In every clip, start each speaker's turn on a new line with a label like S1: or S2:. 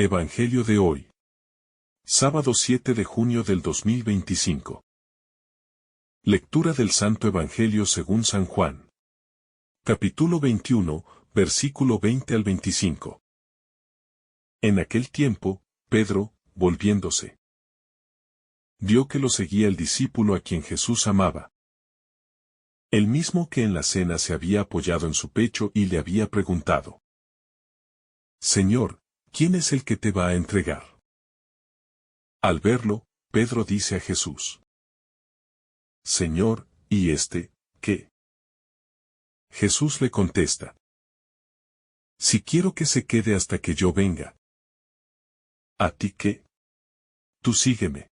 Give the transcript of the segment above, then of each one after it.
S1: Evangelio de hoy. Sábado 7 de junio del 2025. Lectura del Santo Evangelio según San Juan. Capítulo 21, versículo 20 al 25. En aquel tiempo, Pedro, volviéndose, vio que lo seguía el discípulo a quien Jesús amaba. El mismo que en la cena se había apoyado en su pecho y le había preguntado: Señor, ¿quién es el que te va a entregar? Al verlo, Pedro dice a Jesús: Señor, ¿y qué? Jesús le contesta: Si quiero que se quede hasta que yo venga. ¿A ti qué? Tú sígueme.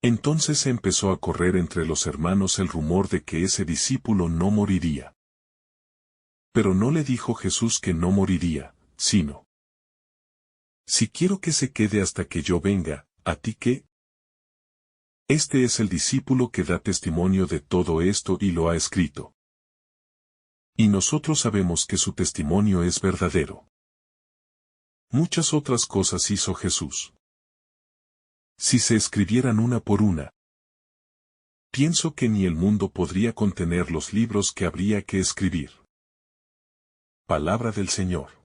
S1: Entonces empezó a correr entre los hermanos el rumor de que ese discípulo no moriría. Pero no le dijo Jesús que no moriría, sino: Si quiero que se quede hasta que yo venga, ¿a ti qué? Este es el discípulo que da testimonio de todo esto y lo ha escrito. Y nosotros sabemos que su testimonio es verdadero. Muchas otras cosas hizo Jesús. Si se escribieran una por una, pienso que ni el mundo podría contener los libros que habría que escribir. Palabra del Señor.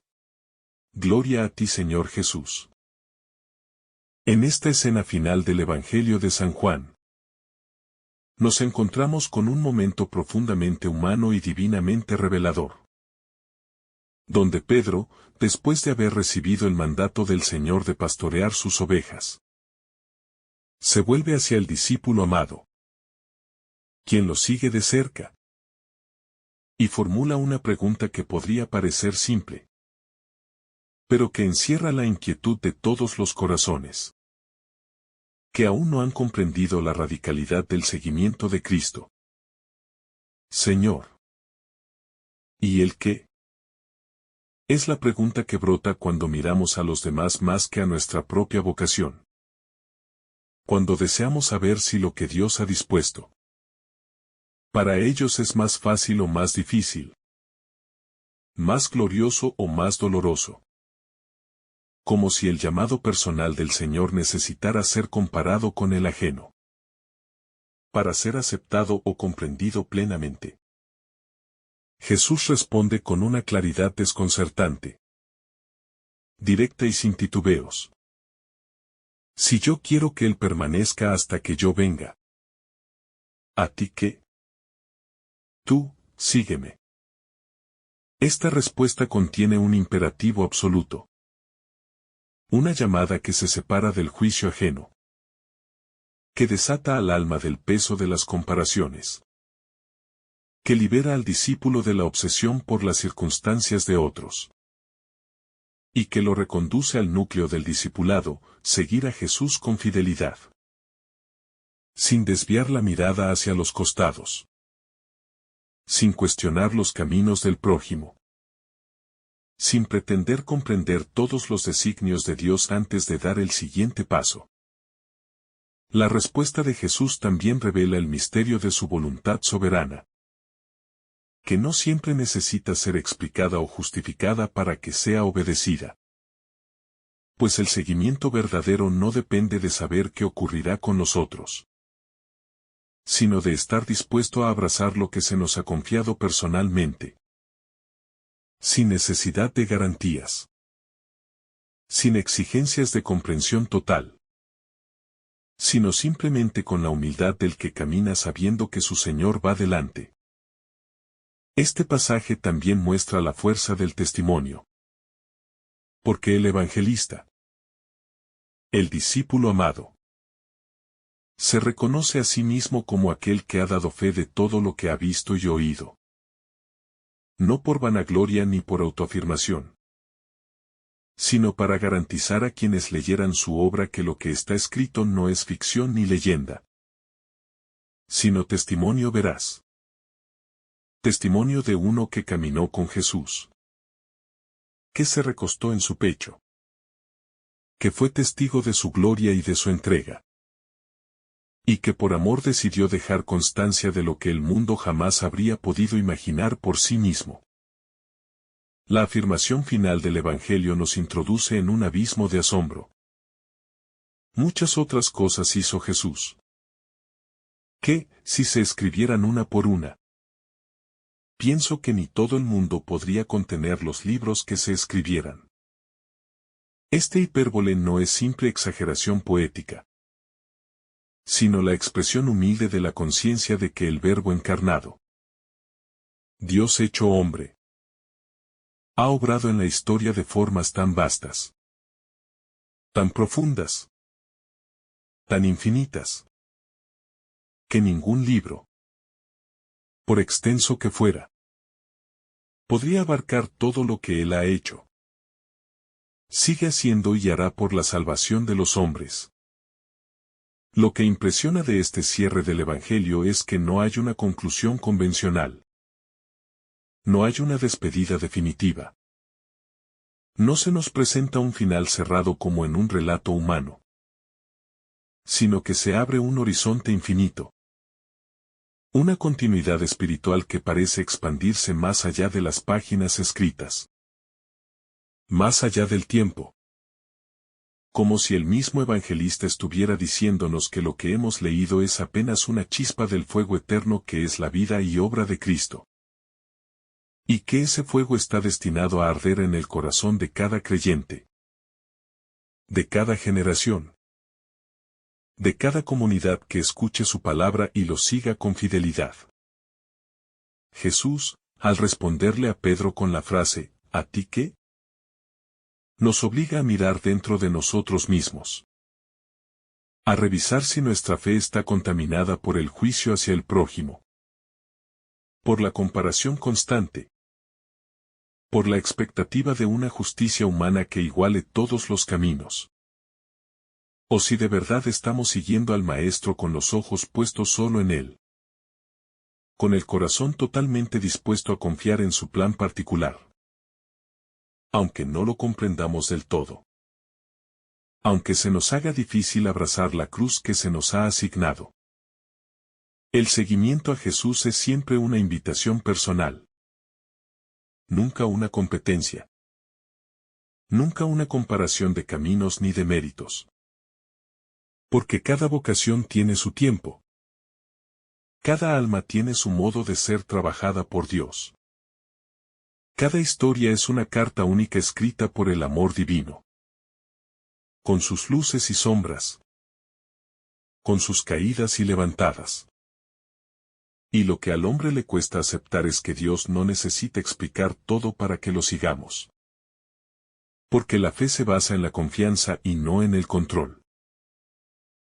S1: Gloria a ti, Señor Jesús. En esta escena final del Evangelio de San Juan, nos encontramos con un momento profundamente humano y divinamente revelador, donde Pedro, después de haber recibido el mandato del Señor de pastorear sus ovejas, se vuelve hacia el discípulo amado, quien lo sigue de cerca, y formula una pregunta que podría parecer simple, pero que encierra la inquietud de todos los corazones, que aún no han comprendido la radicalidad del seguimiento de Cristo. Señor, ¿y el qué? Es la pregunta que brota cuando miramos a los demás más que a nuestra propia vocación. Cuando deseamos saber si lo que Dios ha dispuesto para ellos es más fácil o más difícil, más glorioso o más doloroso. Como si el llamado personal del Señor necesitara ser comparado con el ajeno, para ser aceptado o comprendido plenamente. Jesús responde con una claridad desconcertante, directa y sin titubeos: Si yo quiero que Él permanezca hasta que yo venga, ¿a ti qué? Tú, sígueme. Esta respuesta contiene un imperativo absoluto. Una llamada que se separa del juicio ajeno, que desata al alma del peso de las comparaciones, que libera al discípulo de la obsesión por las circunstancias de otros, y que lo reconduce al núcleo del discipulado: seguir a Jesús con fidelidad, sin desviar la mirada hacia los costados, sin cuestionar los caminos del prójimo, sin pretender comprender todos los designios de Dios antes de dar el siguiente paso. La respuesta de Jesús también revela el misterio de su voluntad soberana, que no siempre necesita ser explicada o justificada para que sea obedecida. Pues el seguimiento verdadero no depende de saber qué ocurrirá con nosotros, sino de estar dispuesto a abrazar lo que se nos ha confiado personalmente, sin necesidad de garantías, sin exigencias de comprensión total, sino simplemente con la humildad del que camina sabiendo que su Señor va delante. Este pasaje también muestra la fuerza del testimonio, porque el evangelista, el discípulo amado, se reconoce a sí mismo como aquel que ha dado fe de todo lo que ha visto y oído. No por vanagloria ni por autoafirmación, sino para garantizar a quienes leyeran su obra que lo que está escrito no es ficción ni leyenda, sino testimonio veraz. Testimonio de uno que caminó con Jesús, que se recostó en su pecho, que fue testigo de su gloria y de su entrega, y que por amor decidió dejar constancia de lo que el mundo jamás habría podido imaginar por sí mismo. La afirmación final del Evangelio nos introduce en un abismo de asombro. Muchas otras cosas hizo Jesús. ¿Qué, si se escribieran una por una? Pienso que ni todo el mundo podría contener los libros que se escribieran. Este hipérbole no es simple exageración poética, sino la expresión humilde de la conciencia de que el Verbo encarnado, Dios hecho hombre, ha obrado en la historia de formas tan vastas, tan profundas, tan infinitas, que ningún libro, por extenso que fuera, podría abarcar todo lo que Él ha hecho. Sigue haciendo y hará por la salvación de los hombres. Lo que impresiona de este cierre del Evangelio es que no hay una conclusión convencional. No hay una despedida definitiva. No se nos presenta un final cerrado como en un relato humano, sino que se abre un horizonte infinito. Una continuidad espiritual que parece expandirse más allá de las páginas escritas. Más allá del tiempo. Como si el mismo evangelista estuviera diciéndonos que lo que hemos leído es apenas una chispa del fuego eterno que es la vida y obra de Cristo. Y que ese fuego está destinado a arder en el corazón de cada creyente. De cada generación. De cada comunidad que escuche su palabra y lo siga con fidelidad. Jesús, al responderle a Pedro con la frase, ¿a ti qué?, nos obliga a mirar dentro de nosotros mismos. A revisar si nuestra fe está contaminada por el juicio hacia el prójimo. Por la comparación constante. Por la expectativa de una justicia humana que iguale todos los caminos. O si de verdad estamos siguiendo al Maestro con los ojos puestos solo en Él. Con el corazón totalmente dispuesto a confiar en su plan particular. Aunque no lo comprendamos del todo. Aunque se nos haga difícil abrazar la cruz que se nos ha asignado. El seguimiento a Jesús es siempre una invitación personal. Nunca una competencia. Nunca una comparación de caminos ni de méritos. Porque cada vocación tiene su tiempo. Cada alma tiene su modo de ser trabajada por Dios. Cada historia es una carta única escrita por el amor divino. Con sus luces y sombras. Con sus caídas y levantadas. Y lo que al hombre le cuesta aceptar es que Dios no necesita explicar todo para que lo sigamos. Porque la fe se basa en la confianza y no en el control.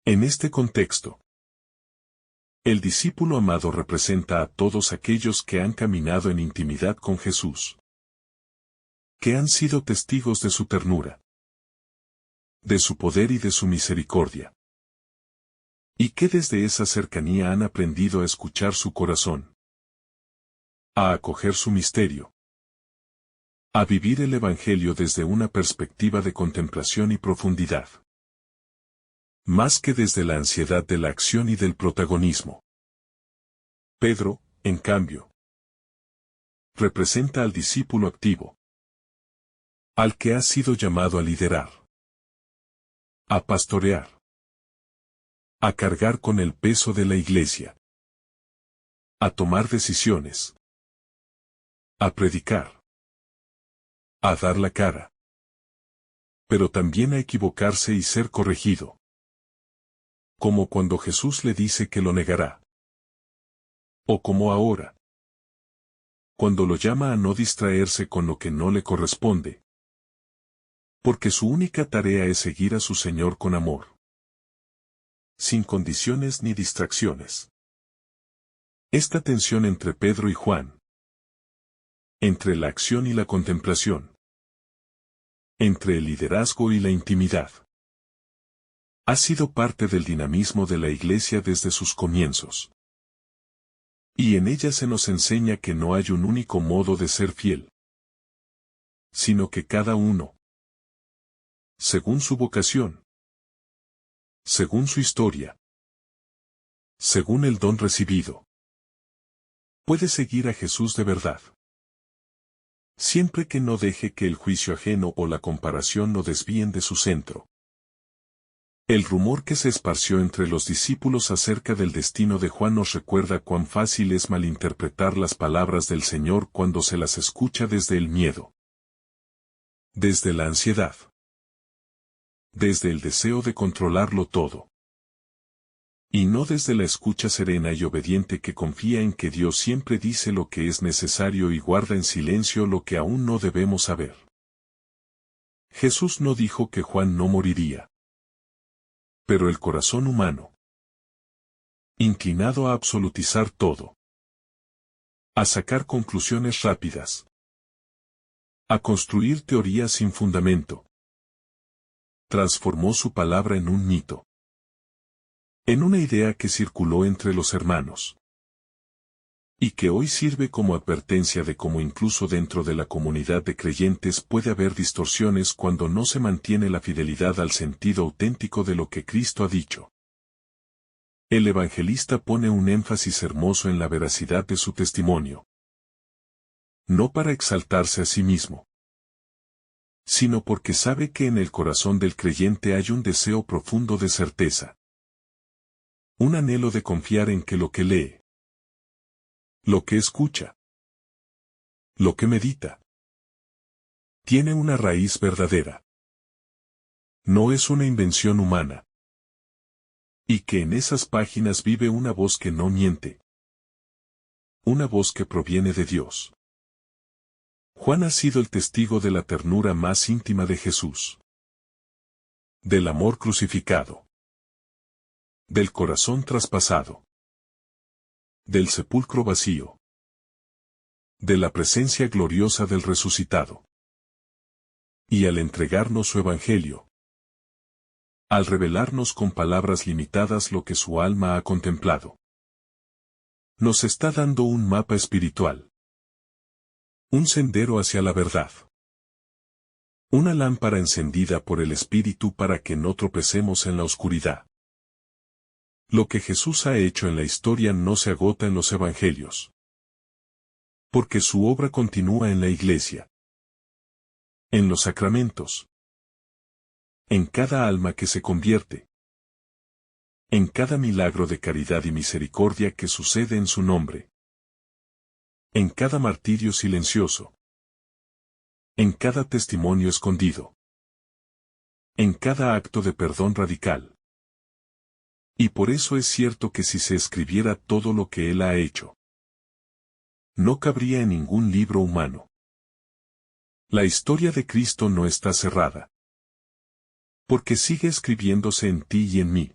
S1: En este contexto, el discípulo amado representa a todos aquellos que han caminado en intimidad con Jesús. Que han sido testigos de su ternura. De su poder y de su misericordia. Y que desde esa cercanía han aprendido a escuchar su corazón. A acoger su misterio. A vivir el Evangelio desde una perspectiva de contemplación y profundidad. Más que desde la ansiedad de la acción y del protagonismo. Pedro, en cambio, representa al discípulo activo. Al que ha sido llamado a liderar. A pastorear. A cargar con el peso de la iglesia. A tomar decisiones. A predicar. A dar la cara. Pero también a equivocarse y ser corregido. Como cuando Jesús le dice que lo negará. O como ahora. Cuando lo llama a no distraerse con lo que no le corresponde. Porque su única tarea es seguir a su Señor con amor. Sin condiciones ni distracciones. Esta tensión entre Pedro y Juan. Entre la acción y la contemplación. Entre el liderazgo y la intimidad. Ha sido parte del dinamismo de la Iglesia desde sus comienzos. Y en ella se nos enseña que no hay un único modo de ser fiel. Sino que cada uno, según su vocación, según su historia, según el don recibido, puede seguir a Jesús de verdad. Siempre que no deje que el juicio ajeno o la comparación lo desvíen de su centro. El rumor que se esparció entre los discípulos acerca del destino de Juan nos recuerda cuán fácil es malinterpretar las palabras del Señor cuando se las escucha desde el miedo, desde la ansiedad, desde el deseo de controlarlo todo. Y no desde la escucha serena y obediente que confía en que Dios siempre dice lo que es necesario y guarda en silencio lo que aún no debemos saber. Jesús no dijo que Juan no moriría. Pero el corazón humano, inclinado a absolutizar todo, a sacar conclusiones rápidas, a construir teorías sin fundamento, transformó su palabra en un mito, en una idea que circuló entre los hermanos, y que hoy sirve como advertencia de cómo incluso dentro de la comunidad de creyentes puede haber distorsiones cuando no se mantiene la fidelidad al sentido auténtico de lo que Cristo ha dicho. El evangelista pone un énfasis hermoso en la veracidad de su testimonio. No para exaltarse a sí mismo, sino porque sabe que en el corazón del creyente hay un deseo profundo de certeza. Un anhelo de confiar en que lo que lee, lo que escucha, lo que medita, tiene una raíz verdadera. No es una invención humana. Y que en esas páginas vive una voz que no miente. Una voz que proviene de Dios. Juan ha sido el testigo de la ternura más íntima de Jesús. Del amor crucificado. Del corazón traspasado. Del sepulcro vacío. De la presencia gloriosa del resucitado. Y al entregarnos su evangelio, al revelarnos con palabras limitadas lo que su alma ha contemplado, nos está dando un mapa espiritual. Un sendero hacia la verdad. Una lámpara encendida por el Espíritu para que no tropecemos en la oscuridad. Lo que Jesús ha hecho en la historia no se agota en los evangelios. Porque su obra continúa en la iglesia. En los sacramentos. En cada alma que se convierte. En cada milagro de caridad y misericordia que sucede en su nombre. En cada martirio silencioso. En cada testimonio escondido. En cada acto de perdón radical. Y por eso es cierto que si se escribiera todo lo que Él ha hecho, no cabría en ningún libro humano. La historia de Cristo no está cerrada. Porque sigue escribiéndose en ti y en mí.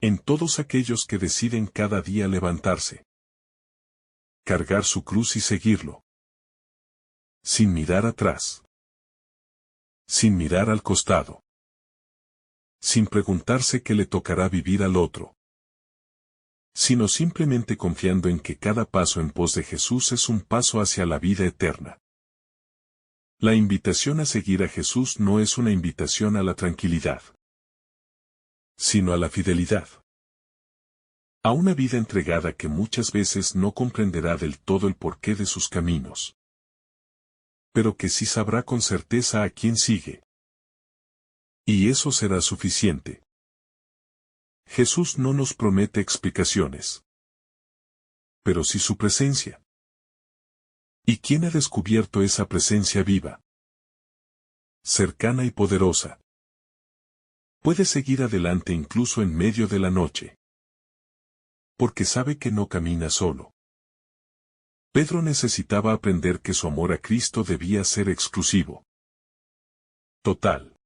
S1: En todos aquellos que deciden cada día levantarse. Cargar su cruz y seguirlo. Sin mirar atrás. Sin mirar al costado. Sin preguntarse qué le tocará vivir al otro. Sino simplemente confiando en que cada paso en pos de Jesús es un paso hacia la vida eterna. La invitación a seguir a Jesús no es una invitación a la tranquilidad, sino a la fidelidad. A una vida entregada que muchas veces no comprenderá del todo el porqué de sus caminos, pero que sí sabrá con certeza a quién sigue. Y eso será suficiente. Jesús no nos promete explicaciones, pero sí su presencia. ¿Y quién ha descubierto esa presencia viva, cercana y poderosa? Puede seguir adelante incluso en medio de la noche, porque sabe que no camina solo. Pedro necesitaba aprender que su amor a Cristo debía ser exclusivo, total,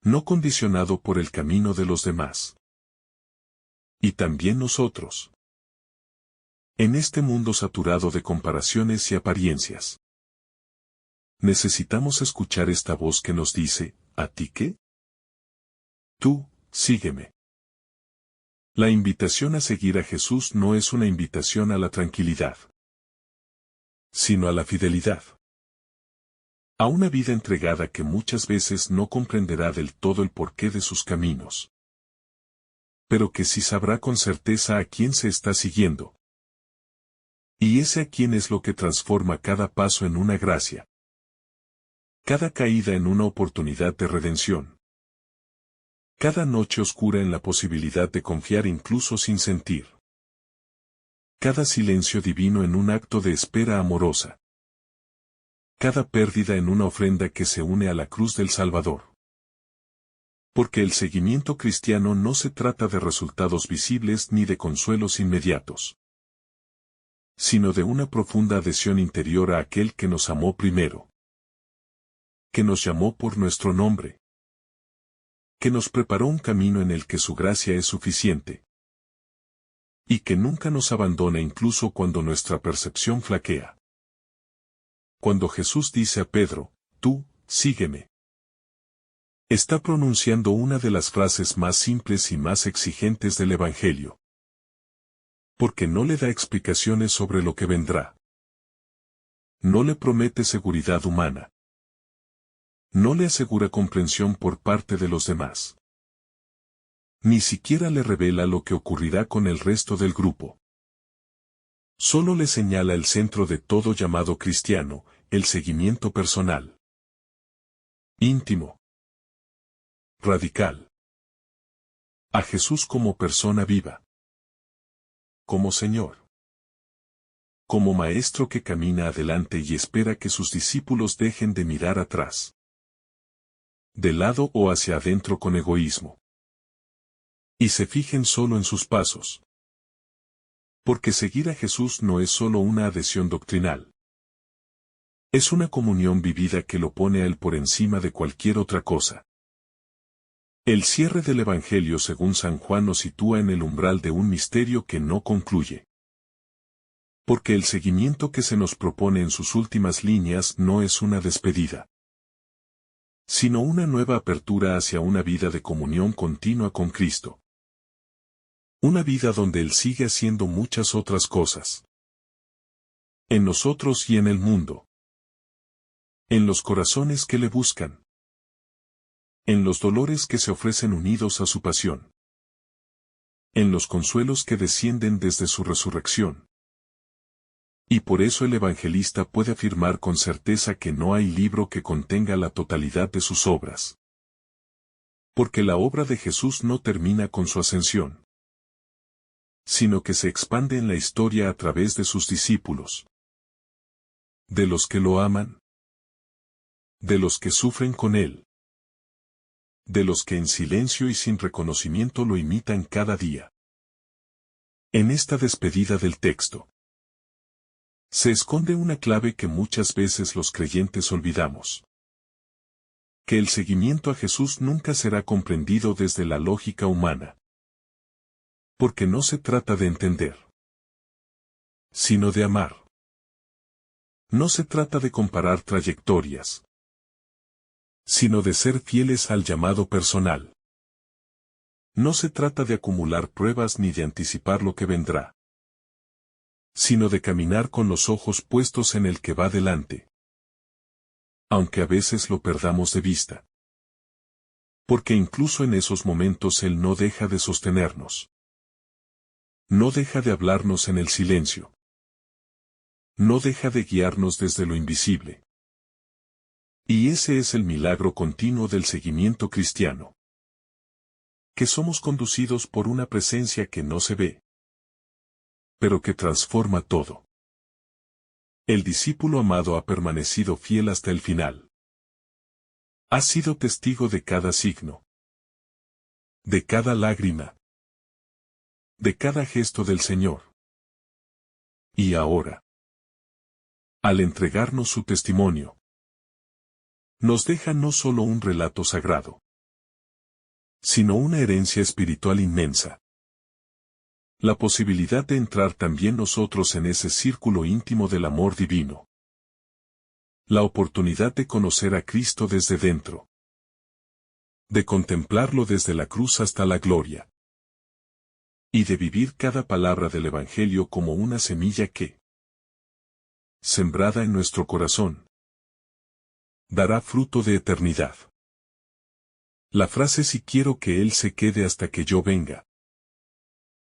S1: no condicionado por el camino de los demás. Y también nosotros. En este mundo saturado de comparaciones y apariencias, necesitamos escuchar esta voz que nos dice, ¿a ti qué? Tú, sígueme. La invitación a seguir a Jesús no es una invitación a la tranquilidad, sino a la fidelidad. A una vida entregada que muchas veces no comprenderá del todo el porqué de sus caminos, pero que sí sabrá con certeza a quién se está siguiendo. Y ese a quién es lo que transforma cada paso en una gracia. Cada caída en una oportunidad de redención. Cada noche oscura en la posibilidad de confiar incluso sin sentir. Cada silencio divino en un acto de espera amorosa. Cada pérdida en una ofrenda que se une a la cruz del Salvador. Porque el seguimiento cristiano no se trata de resultados visibles ni de consuelos inmediatos, sino de una profunda adhesión interior a aquel que nos amó primero, que nos llamó por nuestro nombre, que nos preparó un camino en el que su gracia es suficiente, y que nunca nos abandona incluso cuando nuestra percepción flaquea. Cuando Jesús dice a Pedro, tú, sígueme, está pronunciando una de las frases más simples y más exigentes del Evangelio. Porque no le da explicaciones sobre lo que vendrá. No le promete seguridad humana. No le asegura comprensión por parte de los demás. Ni siquiera le revela lo que ocurrirá con el resto del grupo. Solo le señala el centro de todo llamado cristiano, el seguimiento personal. Íntimo. Radical. A Jesús como persona viva. Como Señor. Como Maestro que camina adelante y espera que sus discípulos dejen de mirar atrás. De lado o hacia adentro con egoísmo. Y se fijen solo en sus pasos. Porque seguir a Jesús no es solo una adhesión doctrinal. Es una comunión vivida que lo pone a Él por encima de cualquier otra cosa. El cierre del Evangelio según San Juan nos sitúa en el umbral de un misterio que no concluye. Porque el seguimiento que se nos propone en sus últimas líneas no es una despedida, sino una nueva apertura hacia una vida de comunión continua con Cristo. Una vida donde Él sigue haciendo muchas otras cosas. En nosotros y en el mundo. En los corazones que le buscan. En los dolores que se ofrecen unidos a su pasión. En los consuelos que descienden desde su resurrección. Y por eso el evangelista puede afirmar con certeza que no hay libro que contenga la totalidad de sus obras. Porque la obra de Jesús no termina con su ascensión, sino que se expande en la historia a través de sus discípulos. De los que lo aman. De los que sufren con Él. De los que en silencio y sin reconocimiento lo imitan cada día. En esta despedida del texto se esconde una clave que muchas veces los creyentes olvidamos. Que el seguimiento a Jesús nunca será comprendido desde la lógica humana. Porque no se trata de entender, sino de amar. No se trata de comparar trayectorias, sino de ser fieles al llamado personal. No se trata de acumular pruebas ni de anticipar lo que vendrá, sino de caminar con los ojos puestos en el que va delante. Aunque a veces lo perdamos de vista. Porque incluso en esos momentos Él no deja de sostenernos. No deja de hablarnos en el silencio. No deja de guiarnos desde lo invisible. Y ese es el milagro continuo del seguimiento cristiano. Que somos conducidos por una presencia que no se ve, pero que transforma todo. El discípulo amado ha permanecido fiel hasta el final. Ha sido testigo de cada signo, de cada lágrima, de cada gesto del Señor. Y ahora, al entregarnos su testimonio, nos deja no solo un relato sagrado, sino una herencia espiritual inmensa. La posibilidad de entrar también nosotros en ese círculo íntimo del amor divino. La oportunidad de conocer a Cristo desde dentro. De contemplarlo desde la cruz hasta la gloria. Y de vivir cada palabra del Evangelio como una semilla que, sembrada en nuestro corazón, dará fruto de eternidad. La frase "si quiero que Él se quede hasta que yo venga"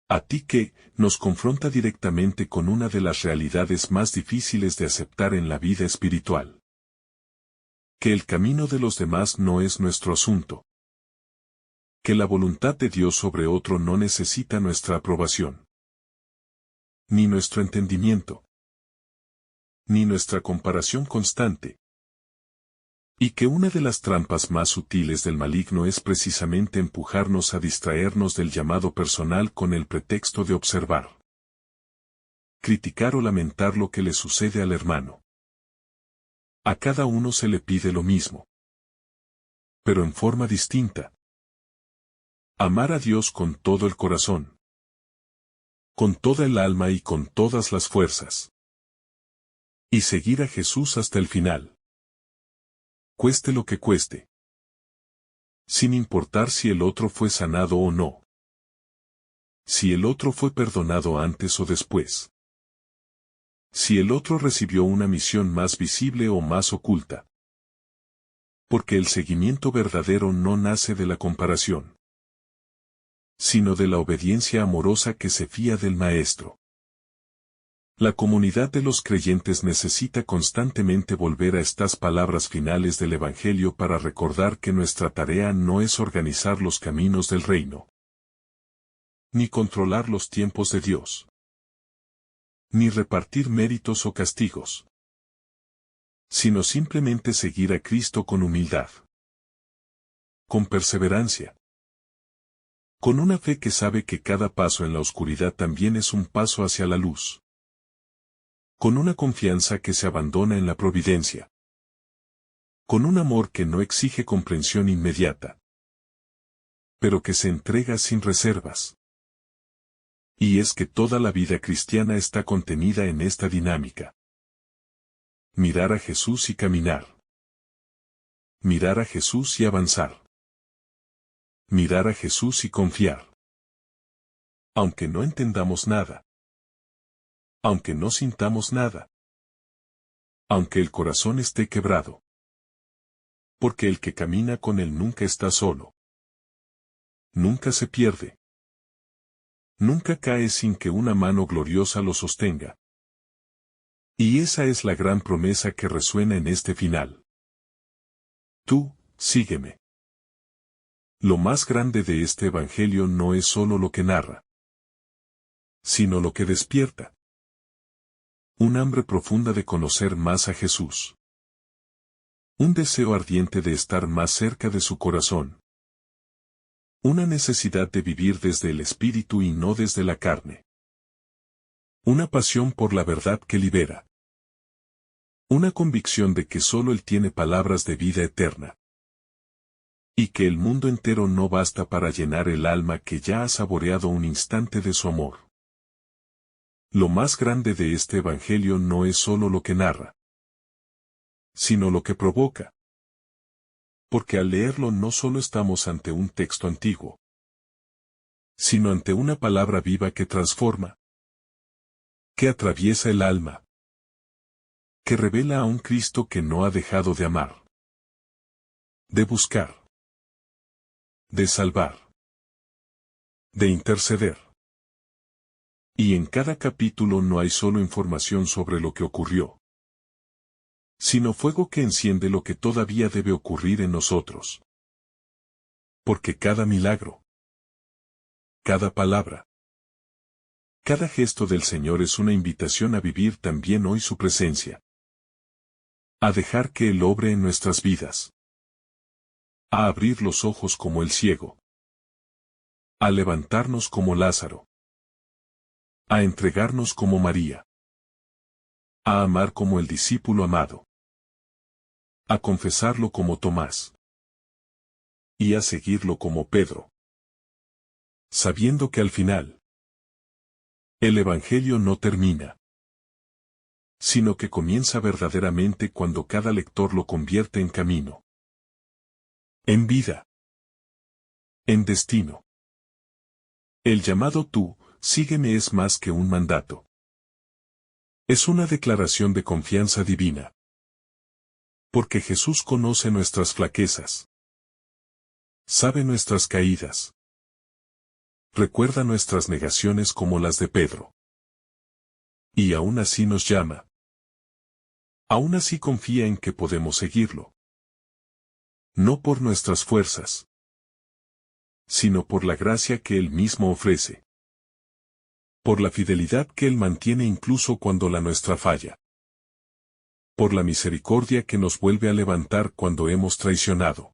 S1: A ti que, nos confronta directamente con una de las realidades más difíciles de aceptar en la vida espiritual. Que el camino de los demás no es nuestro asunto. Que la voluntad de Dios sobre otro no necesita nuestra aprobación. Ni nuestro entendimiento. Ni nuestra comparación constante. Y que una de las trampas más sutiles del maligno es precisamente empujarnos a distraernos del llamado personal con el pretexto de observar, criticar o lamentar lo que le sucede al hermano. A cada uno se le pide lo mismo, pero en forma distinta. Amar a Dios con todo el corazón, con toda el alma y con todas las fuerzas. Y seguir a Jesús hasta el final. Cueste lo que cueste. Sin importar si el otro fue sanado o no. Si el otro fue perdonado antes o después. Si el otro recibió una misión más visible o más oculta. Porque el seguimiento verdadero no nace de la comparación, sino de la obediencia amorosa que se fía del Maestro. La comunidad de los creyentes necesita constantemente volver a estas palabras finales del Evangelio para recordar que nuestra tarea no es organizar los caminos del reino, ni controlar los tiempos de Dios, ni repartir méritos o castigos, sino simplemente seguir a Cristo con humildad, con perseverancia, con una fe que sabe que cada paso en la oscuridad también es un paso hacia la luz, con una confianza que se abandona en la providencia, con un amor que no exige comprensión inmediata, pero que se entrega sin reservas. Y es que toda la vida cristiana está contenida en esta dinámica. Mirar a Jesús y caminar. Mirar a Jesús y avanzar. Mirar a Jesús y confiar. Aunque no entendamos nada. Aunque no sintamos nada. Aunque el corazón esté quebrado. Porque el que camina con Él nunca está solo. Nunca se pierde. Nunca cae sin que una mano gloriosa lo sostenga. Y esa es la gran promesa que resuena en este final. Tú, sígueme. Lo más grande de este Evangelio no es solo lo que narra, sino lo que despierta. Un hambre profunda de conocer más a Jesús. Un deseo ardiente de estar más cerca de su corazón. Una necesidad de vivir desde el Espíritu y no desde la carne. Una pasión por la verdad que libera. Una convicción de que solo Él tiene palabras de vida eterna. Y que el mundo entero no basta para llenar el alma que ya ha saboreado un instante de su amor. Lo más grande de este Evangelio no es solo lo que narra, sino lo que provoca. Porque al leerlo no solo estamos ante un texto antiguo, sino ante una palabra viva que transforma, que atraviesa el alma, que revela a un Cristo que no ha dejado de amar, de buscar, de salvar, de interceder. Y en cada capítulo no hay solo información sobre lo que ocurrió, sino fuego que enciende lo que todavía debe ocurrir en nosotros. Porque cada milagro, cada palabra, cada gesto del Señor es una invitación a vivir también hoy su presencia. A dejar que Él obre en nuestras vidas. A abrir los ojos como el ciego. A levantarnos como Lázaro. A entregarnos como María. A amar como el discípulo amado. A confesarlo como Tomás. Y a seguirlo como Pedro. Sabiendo que al final, el Evangelio no termina, sino que comienza verdaderamente cuando cada lector lo convierte en camino. En vida. En destino. El llamado tú, sígueme es más que un mandato. Es una declaración de confianza divina. Porque Jesús conoce nuestras flaquezas. Sabe nuestras caídas. Recuerda nuestras negaciones como las de Pedro. Y aún así nos llama. Aún así confía en que podemos seguirlo. No por nuestras fuerzas, sino por la gracia que Él mismo ofrece. Por la fidelidad que Él mantiene incluso cuando la nuestra falla. Por la misericordia que nos vuelve a levantar cuando hemos traicionado.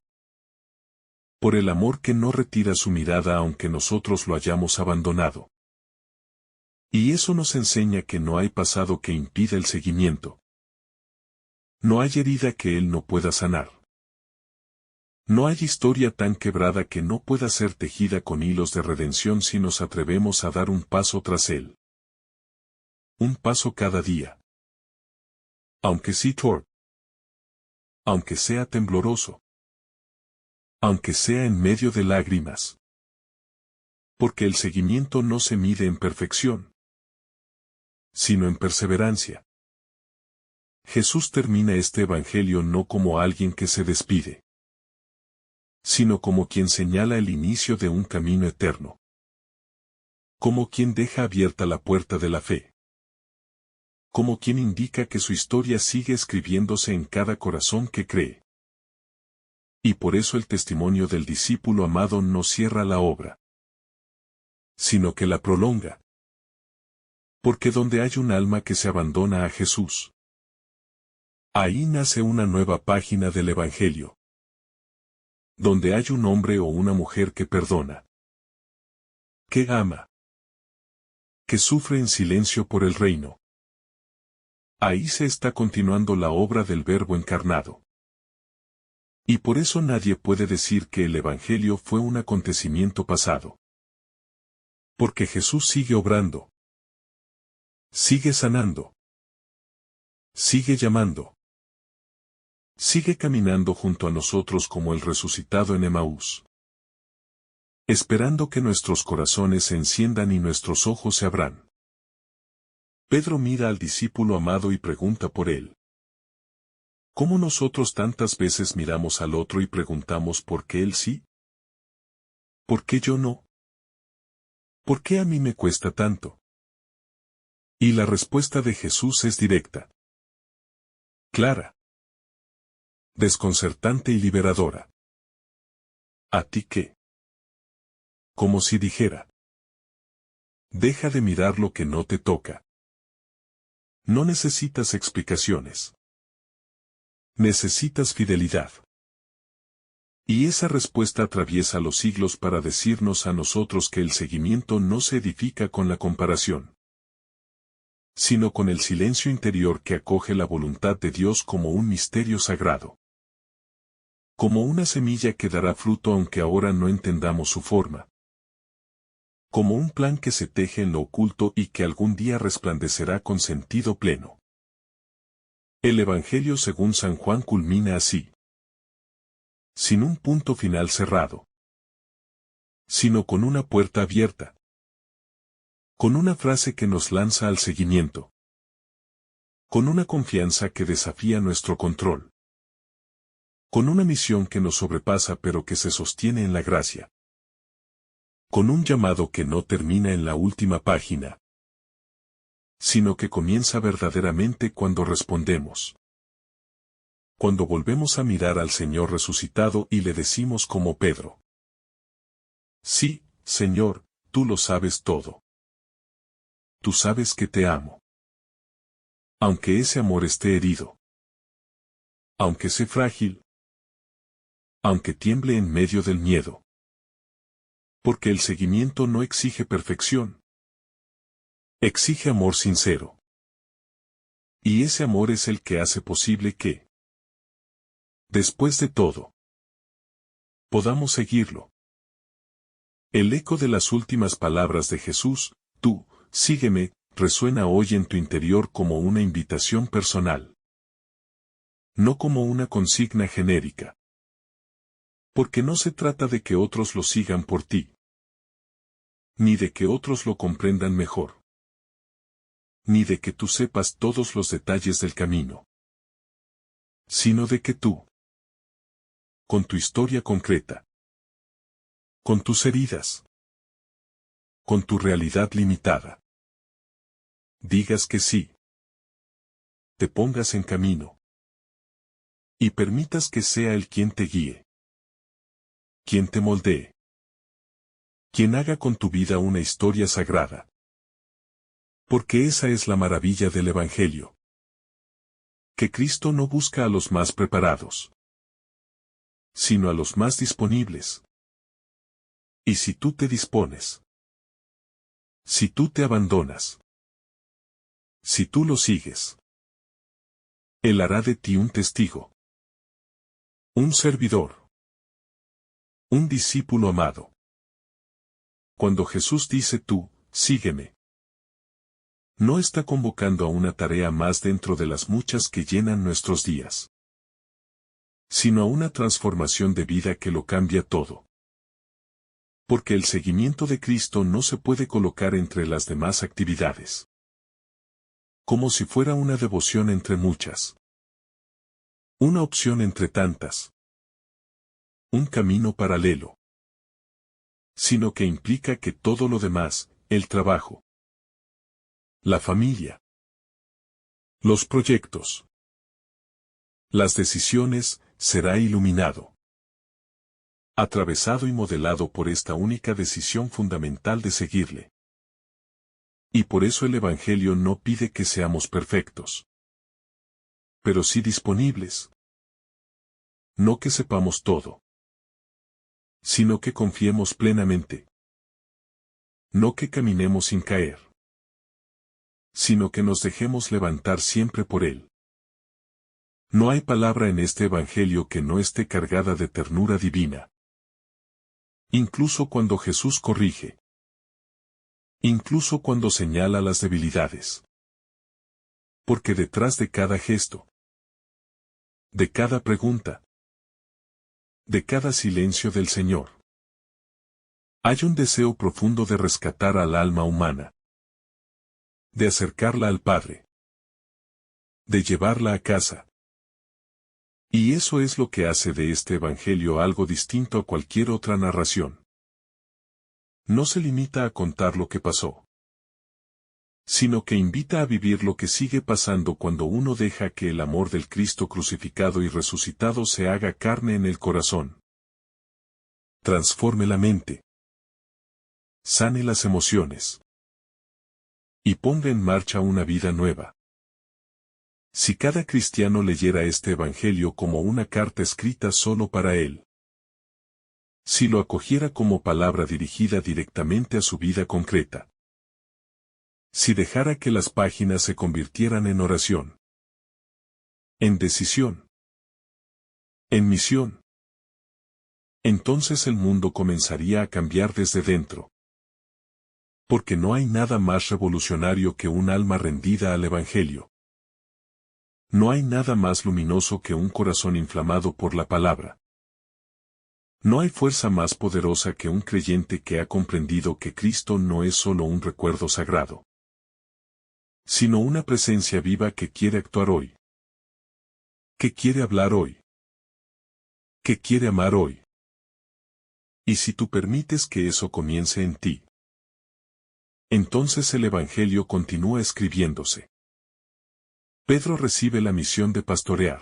S1: Por el amor que no retira su mirada aunque nosotros lo hayamos abandonado. Y eso nos enseña que no hay pasado que impida el seguimiento. No hay herida que Él no pueda sanar. No hay historia tan quebrada que no pueda ser tejida con hilos de redención si nos atrevemos a dar un paso tras Él. Un paso cada día. Aunque sí torpe. Aunque sea tembloroso. Aunque sea en medio de lágrimas. Porque el seguimiento no se mide en perfección, sino en perseverancia. Jesús termina este evangelio no como alguien que se despide, sino como quien señala el inicio de un camino eterno. Como quien deja abierta la puerta de la fe. Como quien indica que su historia sigue escribiéndose en cada corazón que cree. Y por eso el testimonio del discípulo amado no cierra la obra, sino que la prolonga. Porque donde hay un alma que se abandona a Jesús, ahí nace una nueva página del Evangelio. Donde hay un hombre o una mujer que perdona, que ama, que sufre en silencio por el reino. Ahí se está continuando la obra del Verbo encarnado. Y por eso nadie puede decir que el Evangelio fue un acontecimiento pasado. Porque Jesús sigue obrando. Sigue sanando. Sigue llamando. Sigue caminando junto a nosotros como el resucitado en Emaús. Esperando que nuestros corazones se enciendan y nuestros ojos se abran. Pedro mira al discípulo amado y pregunta por él. ¿Cómo nosotros tantas veces miramos al otro y preguntamos por qué él sí? ¿Por qué yo no? ¿Por qué a mí me cuesta tanto? Y la respuesta de Jesús es directa. Clara. Desconcertante y liberadora. ¿A ti qué? Como si dijera. Deja de mirar lo que no te toca. No necesitas explicaciones. Necesitas fidelidad. Y esa respuesta atraviesa los siglos para decirnos a nosotros que el seguimiento no se edifica con la comparación, sino con el silencio interior que acoge la voluntad de Dios como un misterio sagrado. Como una semilla que dará fruto aunque ahora no entendamos su forma. Como un plan que se teje en lo oculto y que algún día resplandecerá con sentido pleno. El Evangelio según San Juan culmina así. Sin un punto final cerrado, sino con una puerta abierta. Con una frase que nos lanza al seguimiento. Con una confianza que desafía nuestro control. Con una misión que nos sobrepasa pero que se sostiene en la gracia. Con un llamado que no termina en la última página, sino que comienza verdaderamente cuando respondemos. Cuando volvemos a mirar al Señor resucitado y le decimos como Pedro. Sí, Señor, tú lo sabes todo. Tú sabes que te amo. Aunque ese amor esté herido. Aunque sea frágil. Aunque tiemble en medio del miedo. Porque el seguimiento no exige perfección. Exige amor sincero. Y ese amor es el que hace posible que, después de todo, podamos seguirlo. El eco de las últimas palabras de Jesús, tú, sígueme, resuena hoy en tu interior como una invitación personal. No como una consigna genérica. Porque no se trata de que otros lo sigan por ti. Ni de que otros lo comprendan mejor. Ni de que tú sepas todos los detalles del camino. Sino de que tú, con tu historia concreta, con tus heridas, con tu realidad limitada. Digas que sí. Te pongas en camino. Y permitas que sea Él quien te guíe. Quien te moldee. Quien haga con tu vida una historia sagrada. Porque esa es la maravilla del Evangelio. Que Cristo no busca a los más preparados, sino a los más disponibles. Y si tú te dispones, si tú te abandonas, si tú lo sigues, Él hará de ti un testigo, un servidor, un discípulo amado. Cuando Jesús dice tú, sígueme, no está convocando a una tarea más dentro de las muchas que llenan nuestros días, sino a una transformación de vida que lo cambia todo. Porque el seguimiento de Cristo no se puede colocar entre las demás actividades. Como si fuera una devoción entre muchas. Una opción entre tantas. Un camino paralelo. Sino que implica que todo lo demás, el trabajo, la familia, los proyectos, las decisiones, será iluminado, atravesado y modelado por esta única decisión fundamental de seguirle. Y por eso el Evangelio no pide que seamos perfectos, pero sí disponibles. No que sepamos todo, sino que confiemos plenamente. No que caminemos sin caer, sino que nos dejemos levantar siempre por Él. No hay palabra en este Evangelio que no esté cargada de ternura divina. Incluso cuando Jesús corrige. Incluso cuando señala las debilidades. Porque detrás de cada gesto, de cada pregunta, de cada silencio del Señor, hay un deseo profundo de rescatar al alma humana, de acercarla al Padre, de llevarla a casa. Y eso es lo que hace de este Evangelio algo distinto a cualquier otra narración. No se limita a contar lo que pasó, sino que invita a vivir lo que sigue pasando cuando uno deja que el amor del Cristo crucificado y resucitado se haga carne en el corazón. Transforme la mente, sane las emociones y ponga en marcha una vida nueva. Si cada cristiano leyera este Evangelio como una carta escrita solo para él, si lo acogiera como palabra dirigida directamente a su vida concreta, si dejara que las páginas se convirtieran en oración, en decisión, en misión, entonces el mundo comenzaría a cambiar desde dentro. Porque no hay nada más revolucionario que un alma rendida al Evangelio. No hay nada más luminoso que un corazón inflamado por la palabra. No hay fuerza más poderosa que un creyente que ha comprendido que Cristo no es solo un recuerdo sagrado, sino una presencia viva que quiere actuar hoy, que quiere hablar hoy, que quiere amar hoy. Y si tú permites que eso comience en ti, entonces el Evangelio continúa escribiéndose. Pedro recibe la misión de pastorear.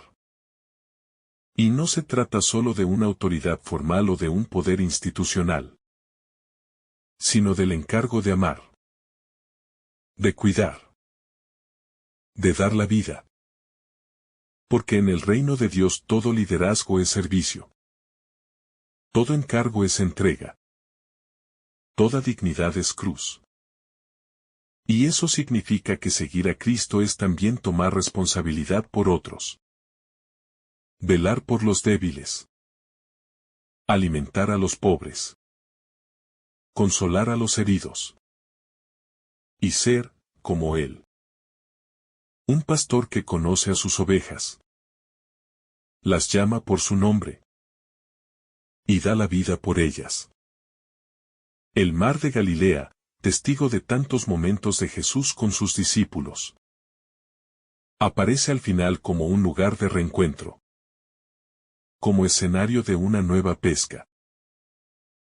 S1: Y no se trata solo de una autoridad formal o de un poder institucional, sino del encargo de amar, de cuidar, de dar la vida. Porque en el reino de Dios todo liderazgo es servicio. Todo encargo es entrega. Toda dignidad es cruz. Y eso significa que seguir a Cristo es también tomar responsabilidad por otros. Velar por los débiles. Alimentar a los pobres. Consolar a los heridos. Y ser, como Él, un pastor que conoce a sus ovejas. Las llama por su nombre. Y da la vida por ellas. El mar de Galilea, testigo de tantos momentos de Jesús con sus discípulos, aparece al final como un lugar de reencuentro, como escenario de una nueva pesca,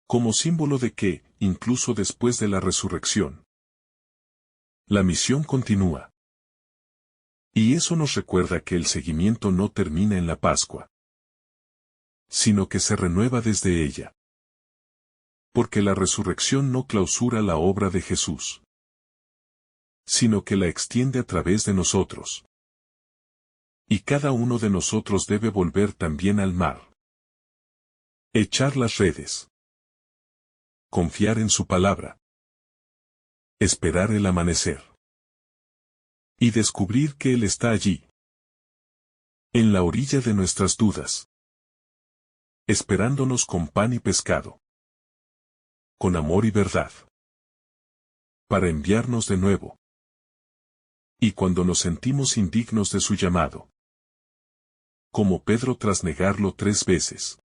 S1: como símbolo de que, incluso después de la resurrección. La misión continúa. Y eso nos recuerda que el seguimiento no termina en la Pascua, sino que se renueva desde ella. Porque la resurrección no clausura la obra de Jesús, sino que la extiende a través de nosotros. Y cada uno de nosotros debe volver también al mar. Echar las redes. Confiar en su palabra. Esperar el amanecer. Y descubrir que Él está allí, en la orilla de nuestras dudas, esperándonos con pan y pescado, con amor y verdad, para enviarnos de nuevo. Y cuando nos sentimos indignos de su llamado, como Pedro tras negarlo 3 veces,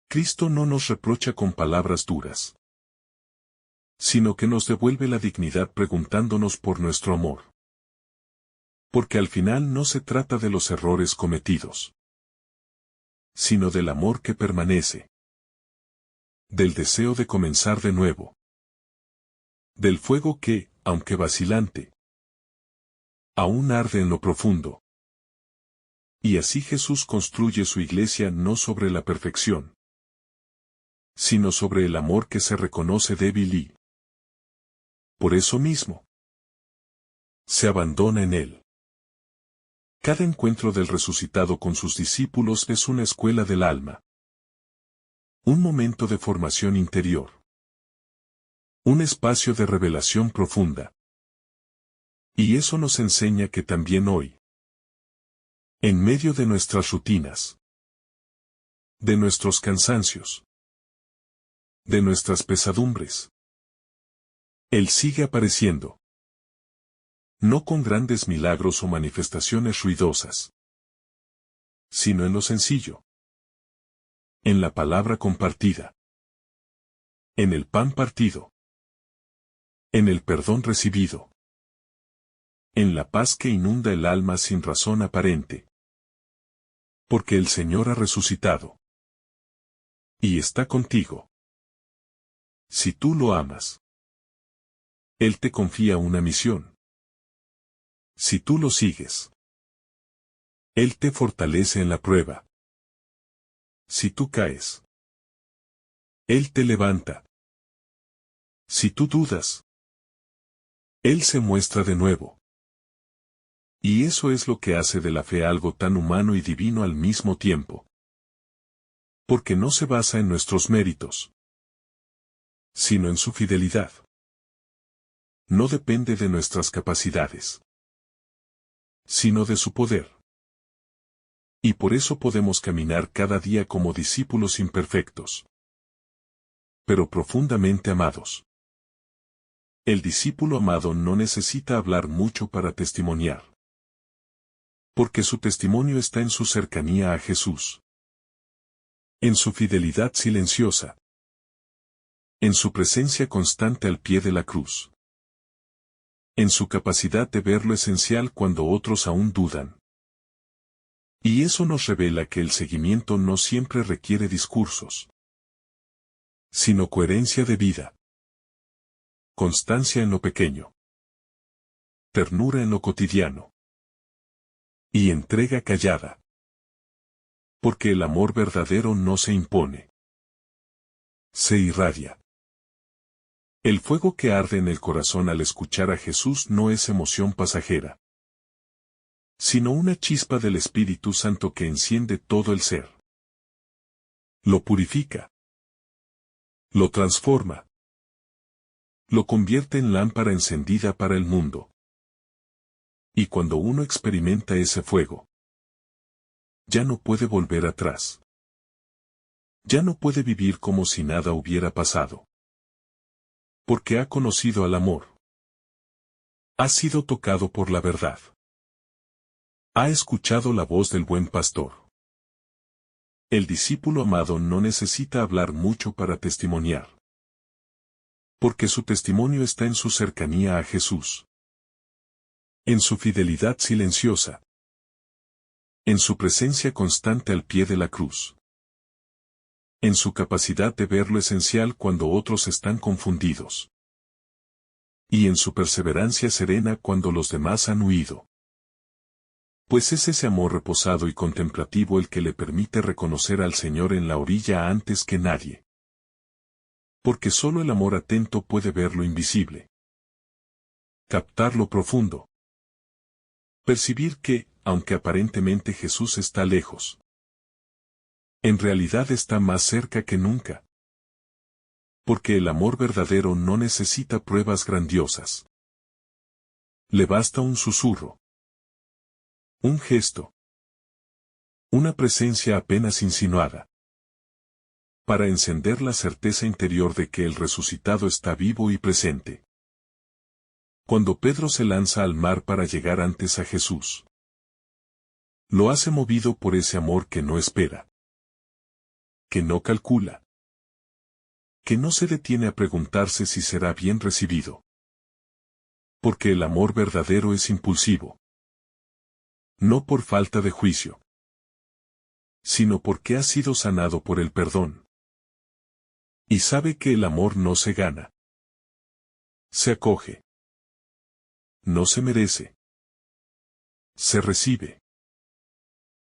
S1: Cristo no nos reprocha con palabras duras, sino que nos devuelve la dignidad preguntándonos por nuestro amor. Porque al final no se trata de los errores cometidos, sino del amor que permanece, del deseo de comenzar de nuevo, del fuego que, aunque vacilante, aún arde en lo profundo. Y así Jesús construye su iglesia no sobre la perfección, sino sobre el amor que se reconoce débil y, por eso mismo, se abandona en él. Cada encuentro del resucitado con sus discípulos es una escuela del alma. Un momento de formación interior. Un espacio de revelación profunda. Y eso nos enseña que también hoy, en medio de nuestras rutinas, de nuestros cansancios, de nuestras pesadumbres, Él sigue apareciendo. No con grandes milagros o manifestaciones ruidosas, sino en lo sencillo, en la palabra compartida, en el pan partido, en el perdón recibido, en la paz que inunda el alma sin razón aparente. Porque el Señor ha resucitado. Y está contigo. Si tú lo amas, Él te confía una misión. Si tú lo sigues, Él te fortalece en la prueba. Si tú caes, Él te levanta. Si tú dudas, Él se muestra de nuevo. Y eso es lo que hace de la fe algo tan humano y divino al mismo tiempo. Porque no se basa en nuestros méritos, sino en su fidelidad. No depende de nuestras capacidades, sino de su poder. Y por eso podemos caminar cada día como discípulos imperfectos, pero profundamente amados. El discípulo amado no necesita hablar mucho para testimoniar, porque su testimonio está en su cercanía a Jesús, en su fidelidad silenciosa, en su presencia constante al pie de la cruz, en su capacidad de ver lo esencial cuando otros aún dudan. Y eso nos revela que el seguimiento no siempre requiere discursos, sino coherencia de vida, constancia en lo pequeño, ternura en lo cotidiano, y entrega callada. Porque el amor verdadero no se impone, se irradia. El fuego que arde en el corazón al escuchar a Jesús no es emoción pasajera, sino una chispa del Espíritu Santo que enciende todo el ser. Lo purifica, lo transforma, lo convierte en lámpara encendida para el mundo. Y cuando uno experimenta ese fuego, ya no puede volver atrás. Ya no puede vivir como si nada hubiera pasado. Porque ha conocido al amor. Ha sido tocado por la verdad. Ha escuchado la voz del buen pastor. El discípulo amado no necesita hablar mucho para testimoniar. Porque su testimonio está en su cercanía a Jesús, en su fidelidad silenciosa, en su presencia constante al pie de la cruz. en su capacidad de ver lo esencial cuando otros están confundidos, y en su perseverancia serena cuando los demás han huido. Pues es ese amor reposado y contemplativo el que le permite reconocer al Señor en la orilla antes que nadie. Porque solo el amor atento puede ver lo invisible, captar lo profundo, percibir que, aunque aparentemente Jesús está lejos, en realidad está más cerca que nunca. Porque el amor verdadero no necesita pruebas grandiosas. Le basta un susurro, un gesto, una presencia apenas insinuada, para encender la certeza interior de que el resucitado está vivo y presente. Cuando Pedro se lanza al mar para llegar antes a Jesús, lo hace movido por ese amor que no espera, que no calcula, que no se detiene a preguntarse si será bien recibido. Porque el amor verdadero es impulsivo. No por falta de juicio, sino porque ha sido sanado por el perdón. Y sabe que el amor no se gana. Se acoge. No se merece. Se recibe.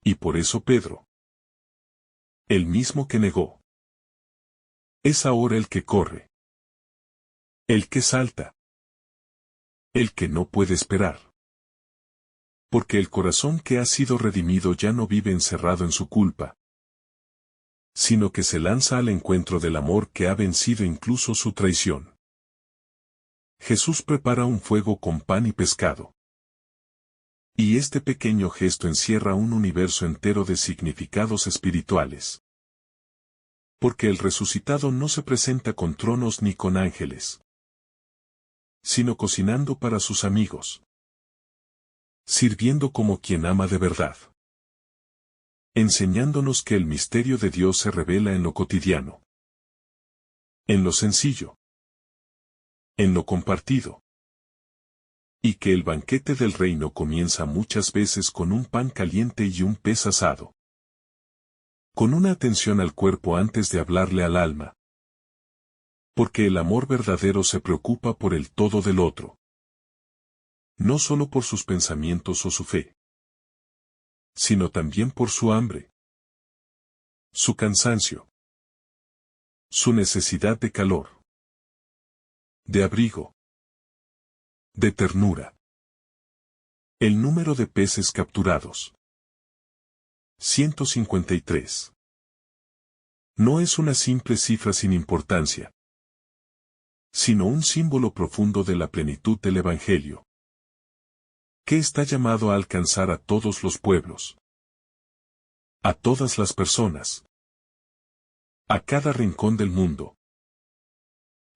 S1: Y por eso Pedro, el mismo que negó, es ahora el que corre, el que salta, el que no puede esperar. Porque el corazón que ha sido redimido ya no vive encerrado en su culpa, sino que se lanza al encuentro del amor que ha vencido incluso su traición. Jesús prepara un fuego con pan y pescado. Y este pequeño gesto encierra un universo entero de significados espirituales. Porque el resucitado no se presenta con tronos ni con ángeles, sino cocinando para sus amigos, sirviendo como quien ama de verdad, enseñándonos que el misterio de Dios se revela en lo cotidiano, en lo sencillo, en lo compartido, y que el banquete del reino comienza muchas veces con un pan caliente y un pez asado, con una atención al cuerpo antes de hablarle al alma. Porque el amor verdadero se preocupa por el todo del otro, no solo por sus pensamientos o su fe, sino también por su hambre, su cansancio, su necesidad de calor, de abrigo, de ternura. El número de peces capturados. 153. No es una simple cifra sin importancia, sino un símbolo profundo de la plenitud del Evangelio, que está llamado a alcanzar a todos los pueblos, a todas las personas, a cada rincón del mundo.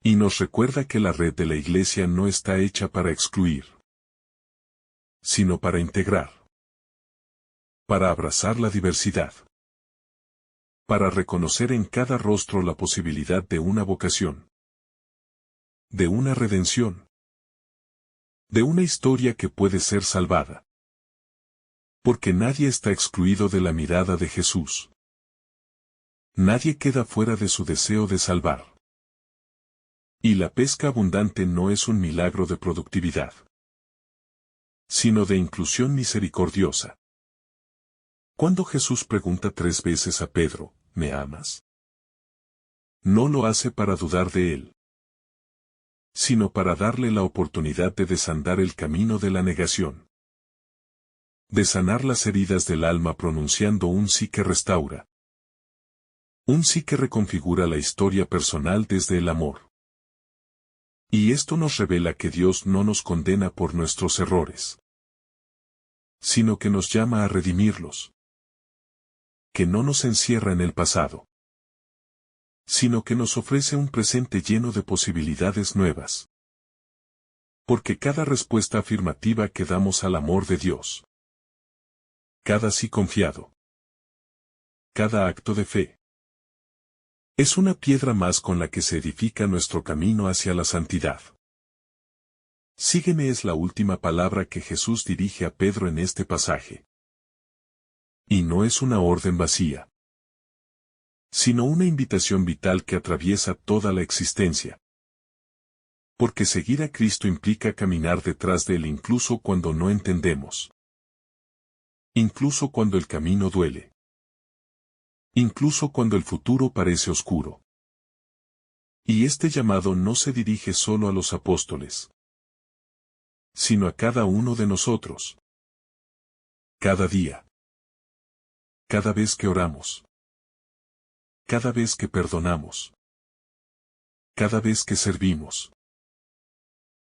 S1: Y nos recuerda que la red de la Iglesia no está hecha para excluir, sino para integrar, para abrazar la diversidad, para reconocer en cada rostro la posibilidad de una vocación, de una redención, de una historia que puede ser salvada. Porque nadie está excluido de la mirada de Jesús. Nadie queda fuera de su deseo de salvar. Y la pesca abundante no es un milagro de productividad, sino de inclusión misericordiosa. Cuando Jesús pregunta 3 veces a Pedro, ¿me amas?, no lo hace para dudar de él, sino para darle la oportunidad de desandar el camino de la negación, de sanar las heridas del alma pronunciando un sí que restaura, un sí que reconfigura la historia personal desde el amor. Y esto nos revela que Dios no nos condena por nuestros errores, sino que nos llama a redimirlos, que no nos encierra en el pasado, sino que nos ofrece un presente lleno de posibilidades nuevas. Porque cada respuesta afirmativa que damos al amor de Dios, cada sí confiado, cada acto de fe, es una piedra más con la que se edifica nuestro camino hacia la santidad. Sígueme es la última palabra que Jesús dirige a Pedro en este pasaje. Y no es una orden vacía, sino una invitación vital que atraviesa toda la existencia. Porque seguir a Cristo implica caminar detrás de Él incluso cuando no entendemos. Incluso cuando el camino duele. Incluso cuando el futuro parece oscuro. Y este llamado no se dirige solo a los apóstoles, sino a cada uno de nosotros. Cada día. Cada vez que oramos. Cada vez que perdonamos. Cada vez que servimos.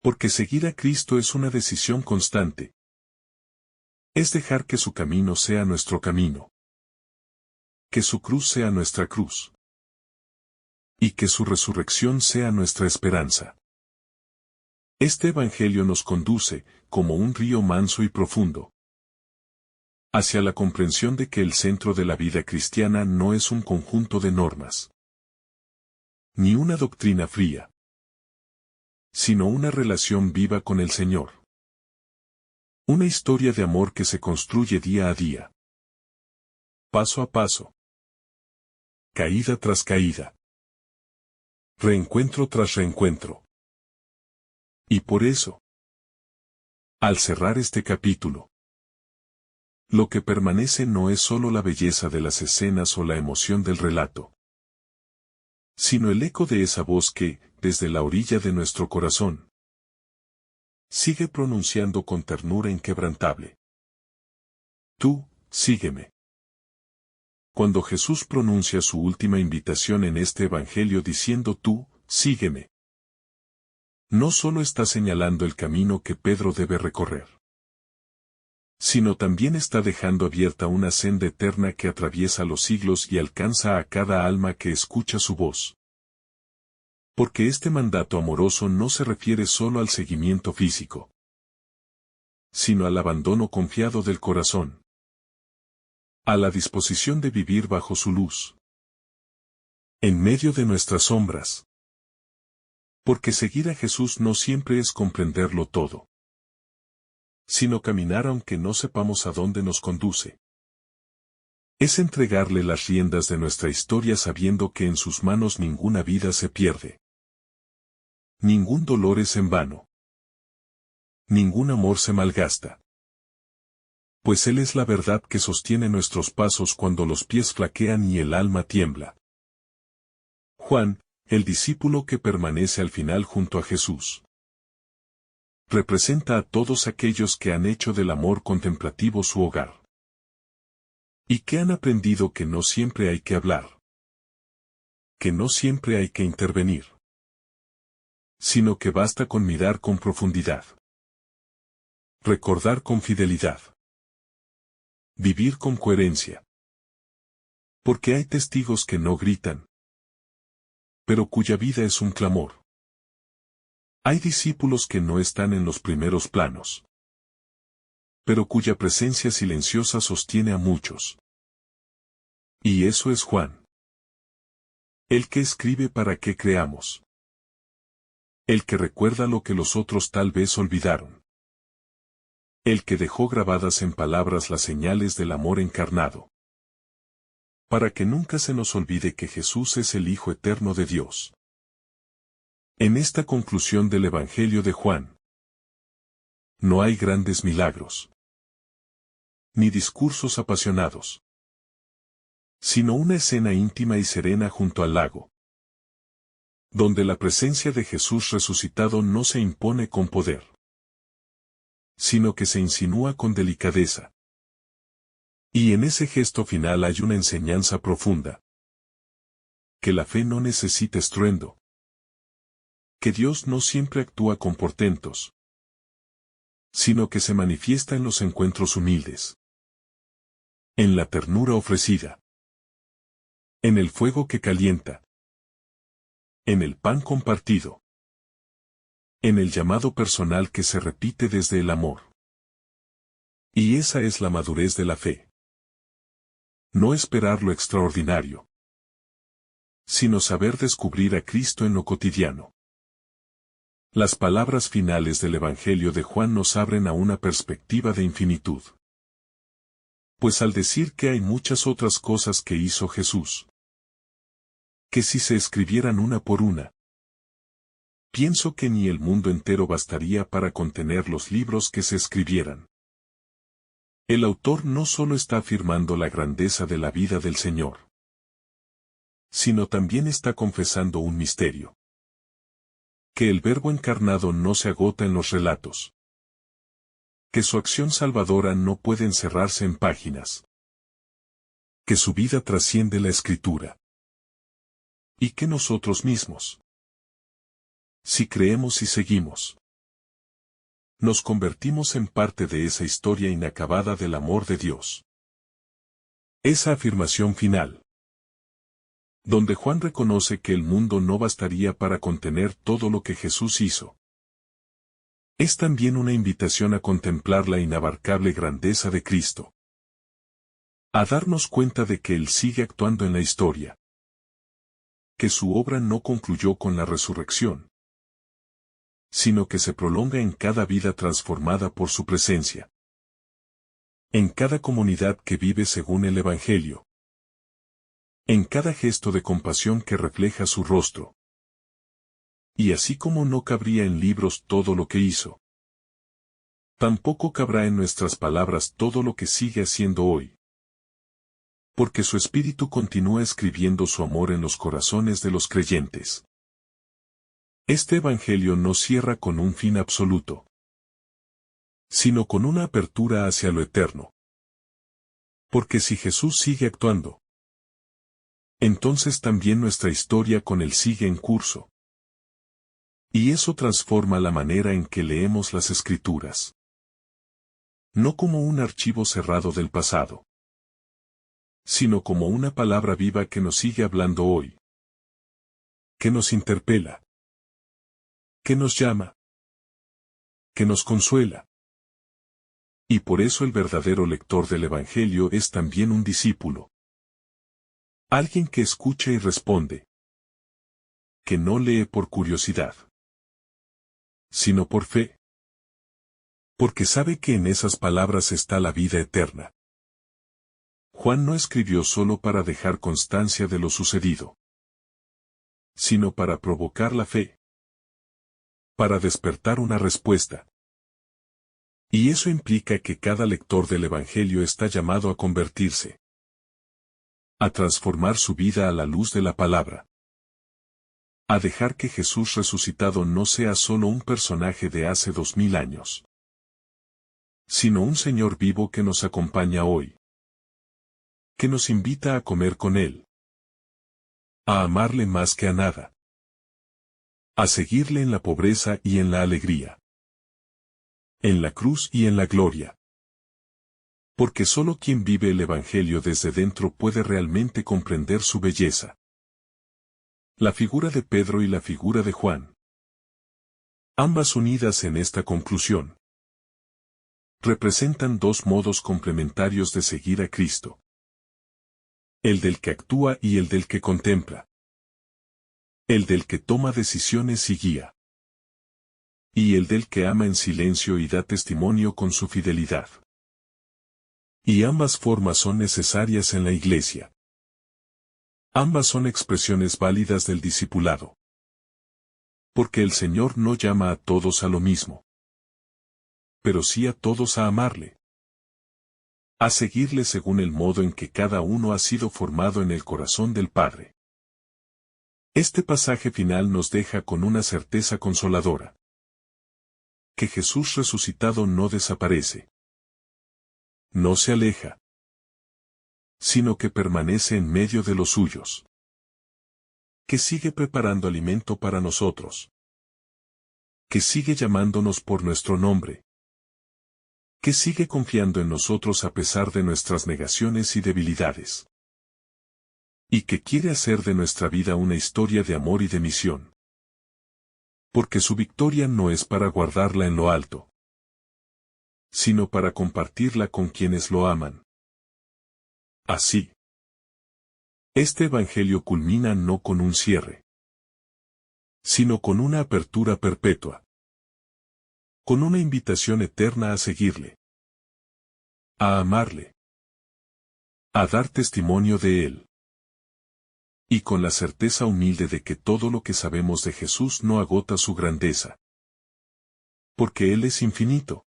S1: Porque seguir a Cristo es una decisión constante. Es dejar que su camino sea nuestro camino. Que su cruz sea nuestra cruz. Y que su resurrección sea nuestra esperanza. Este Evangelio nos conduce, como un río manso y profundo, hacia la comprensión de que el centro de la vida cristiana no es un conjunto de normas, ni una doctrina fría, sino una relación viva con el Señor. Una historia de amor que se construye día a día, paso a paso, caída tras caída, reencuentro tras reencuentro. Y por eso, al cerrar este capítulo, lo que permanece no es solo la belleza de las escenas o la emoción del relato, sino el eco de esa voz que, desde la orilla de nuestro corazón, sigue pronunciando con ternura inquebrantable: Tú, sígueme. Cuando Jesús pronuncia su última invitación en este Evangelio diciendo tú, sígueme, no solo está señalando el camino que Pedro debe recorrer, sino también está dejando abierta una senda eterna que atraviesa los siglos y alcanza a cada alma que escucha su voz. Porque este mandato amoroso no se refiere solo al seguimiento físico, sino al abandono confiado del corazón, a la disposición de vivir bajo su luz, en medio de nuestras sombras. Porque seguir a Jesús no siempre es comprenderlo todo, sino caminar aunque no sepamos a dónde nos conduce. Es entregarle las riendas de nuestra historia sabiendo que en sus manos ninguna vida se pierde. Ningún dolor es en vano. Ningún amor se malgasta. Pues Él es la verdad que sostiene nuestros pasos cuando los pies flaquean y el alma tiembla. Juan, el discípulo que permanece al final junto a Jesús, representa a todos aquellos que han hecho del amor contemplativo su hogar. Y que han aprendido que no siempre hay que hablar. Que no siempre hay que intervenir. Sino que basta con mirar con profundidad. Recordar con fidelidad. Vivir con coherencia. Porque hay testigos que no gritan, pero cuya vida es un clamor. Hay discípulos que no están en los primeros planos, pero cuya presencia silenciosa sostiene a muchos. Y eso es Juan. El que escribe para que creamos. El que recuerda lo que los otros tal vez olvidaron. El que dejó grabadas en palabras las señales del amor encarnado. Para que nunca se nos olvide que Jesús es el Hijo eterno de Dios. En esta conclusión del Evangelio de Juan, no hay grandes milagros, ni discursos apasionados, sino una escena íntima y serena junto al lago, donde la presencia de Jesús resucitado no se impone con poder, sino que se insinúa con delicadeza. Y en ese gesto final hay una enseñanza profunda. Que la fe no necesita estruendo. Que Dios no siempre actúa con portentos, sino que se manifiesta en los encuentros humildes. En la ternura ofrecida. En el fuego que calienta. En el pan compartido. En el llamado personal que se repite desde el amor. Y esa es la madurez de la fe. No esperar lo extraordinario, sino saber descubrir a Cristo en lo cotidiano. Las palabras finales del Evangelio de Juan nos abren a una perspectiva de infinitud. Pues al decir que hay muchas otras cosas que hizo Jesús, que si se escribieran una por una. Pienso que ni el mundo entero bastaría para contener los libros que se escribieran. El autor no solo está afirmando la grandeza de la vida del Señor, sino también está confesando un misterio. Que el Verbo encarnado no se agota en los relatos. Que su acción salvadora no puede encerrarse en páginas. Que su vida trasciende la escritura. Y que nosotros mismos, si creemos y seguimos, nos convertimos en parte de esa historia inacabada del amor de Dios. Esa afirmación final, donde Juan reconoce que el mundo no bastaría para contener todo lo que Jesús hizo, es también una invitación a contemplar la inabarcable grandeza de Cristo. A darnos cuenta de que Él sigue actuando en la historia. Que su obra no concluyó con la resurrección, sino que se prolonga en cada vida transformada por su presencia. En cada comunidad que vive según el Evangelio. En cada gesto de compasión que refleja su rostro. Y así como no cabría en libros todo lo que hizo, tampoco cabrá en nuestras palabras todo lo que sigue haciendo hoy. Porque su Espíritu continúa escribiendo su amor en los corazones de los creyentes. Este Evangelio no cierra con un fin absoluto, sino con una apertura hacia lo eterno. Porque si Jesús sigue actuando, entonces también nuestra historia con Él sigue en curso. Y eso transforma la manera en que leemos las Escrituras. No como un archivo cerrado del pasado, sino como una palabra viva que nos sigue hablando hoy. Que nos interpela. Que nos llama. Que nos consuela. Y por eso el verdadero lector del Evangelio es también un discípulo. Alguien que escucha y responde. Que no lee por curiosidad, sino por fe. Porque sabe que en esas palabras está la vida eterna. Juan no escribió solo para dejar constancia de lo sucedido, sino para provocar la fe. Para despertar una respuesta. Y eso implica que cada lector del Evangelio está llamado a convertirse. A transformar su vida a la luz de la palabra. A dejar que Jesús resucitado no sea solo un personaje de hace 2000 años, sino un Señor vivo que nos acompaña hoy. Que nos invita a comer con Él. A amarle más que a nada. A seguirle en la pobreza y en la alegría. En la cruz y en la gloria. Porque solo quien vive el Evangelio desde dentro puede realmente comprender su belleza. La figura de Pedro y la figura de Juan. Ambas unidas en esta conclusión. Representan dos modos complementarios de seguir a Cristo. El del que actúa y el del que contempla. El del que toma decisiones y guía. Y el del que ama en silencio y da testimonio con su fidelidad. Y ambas formas son necesarias en la Iglesia. Ambas son expresiones válidas del discipulado. Porque el Señor no llama a todos a lo mismo, pero sí a todos a amarle. A seguirle según el modo en que cada uno ha sido formado en el corazón del Padre. Este pasaje final nos deja con una certeza consoladora. Que Jesús resucitado no desaparece. No se aleja. Sino que permanece en medio de los suyos. Que sigue preparando alimento para nosotros. Que sigue llamándonos por nuestro nombre. Que sigue confiando en nosotros a pesar de nuestras negaciones y debilidades. Y que quiere hacer de nuestra vida una historia de amor y de misión. Porque su victoria no es para guardarla en lo alto, sino para compartirla con quienes lo aman. Así, este Evangelio culmina no con un cierre, sino con una apertura perpetua. Con una invitación eterna a seguirle. A amarle. A dar testimonio de él. Y con la certeza humilde de que todo lo que sabemos de Jesús no agota su grandeza. Porque Él es infinito.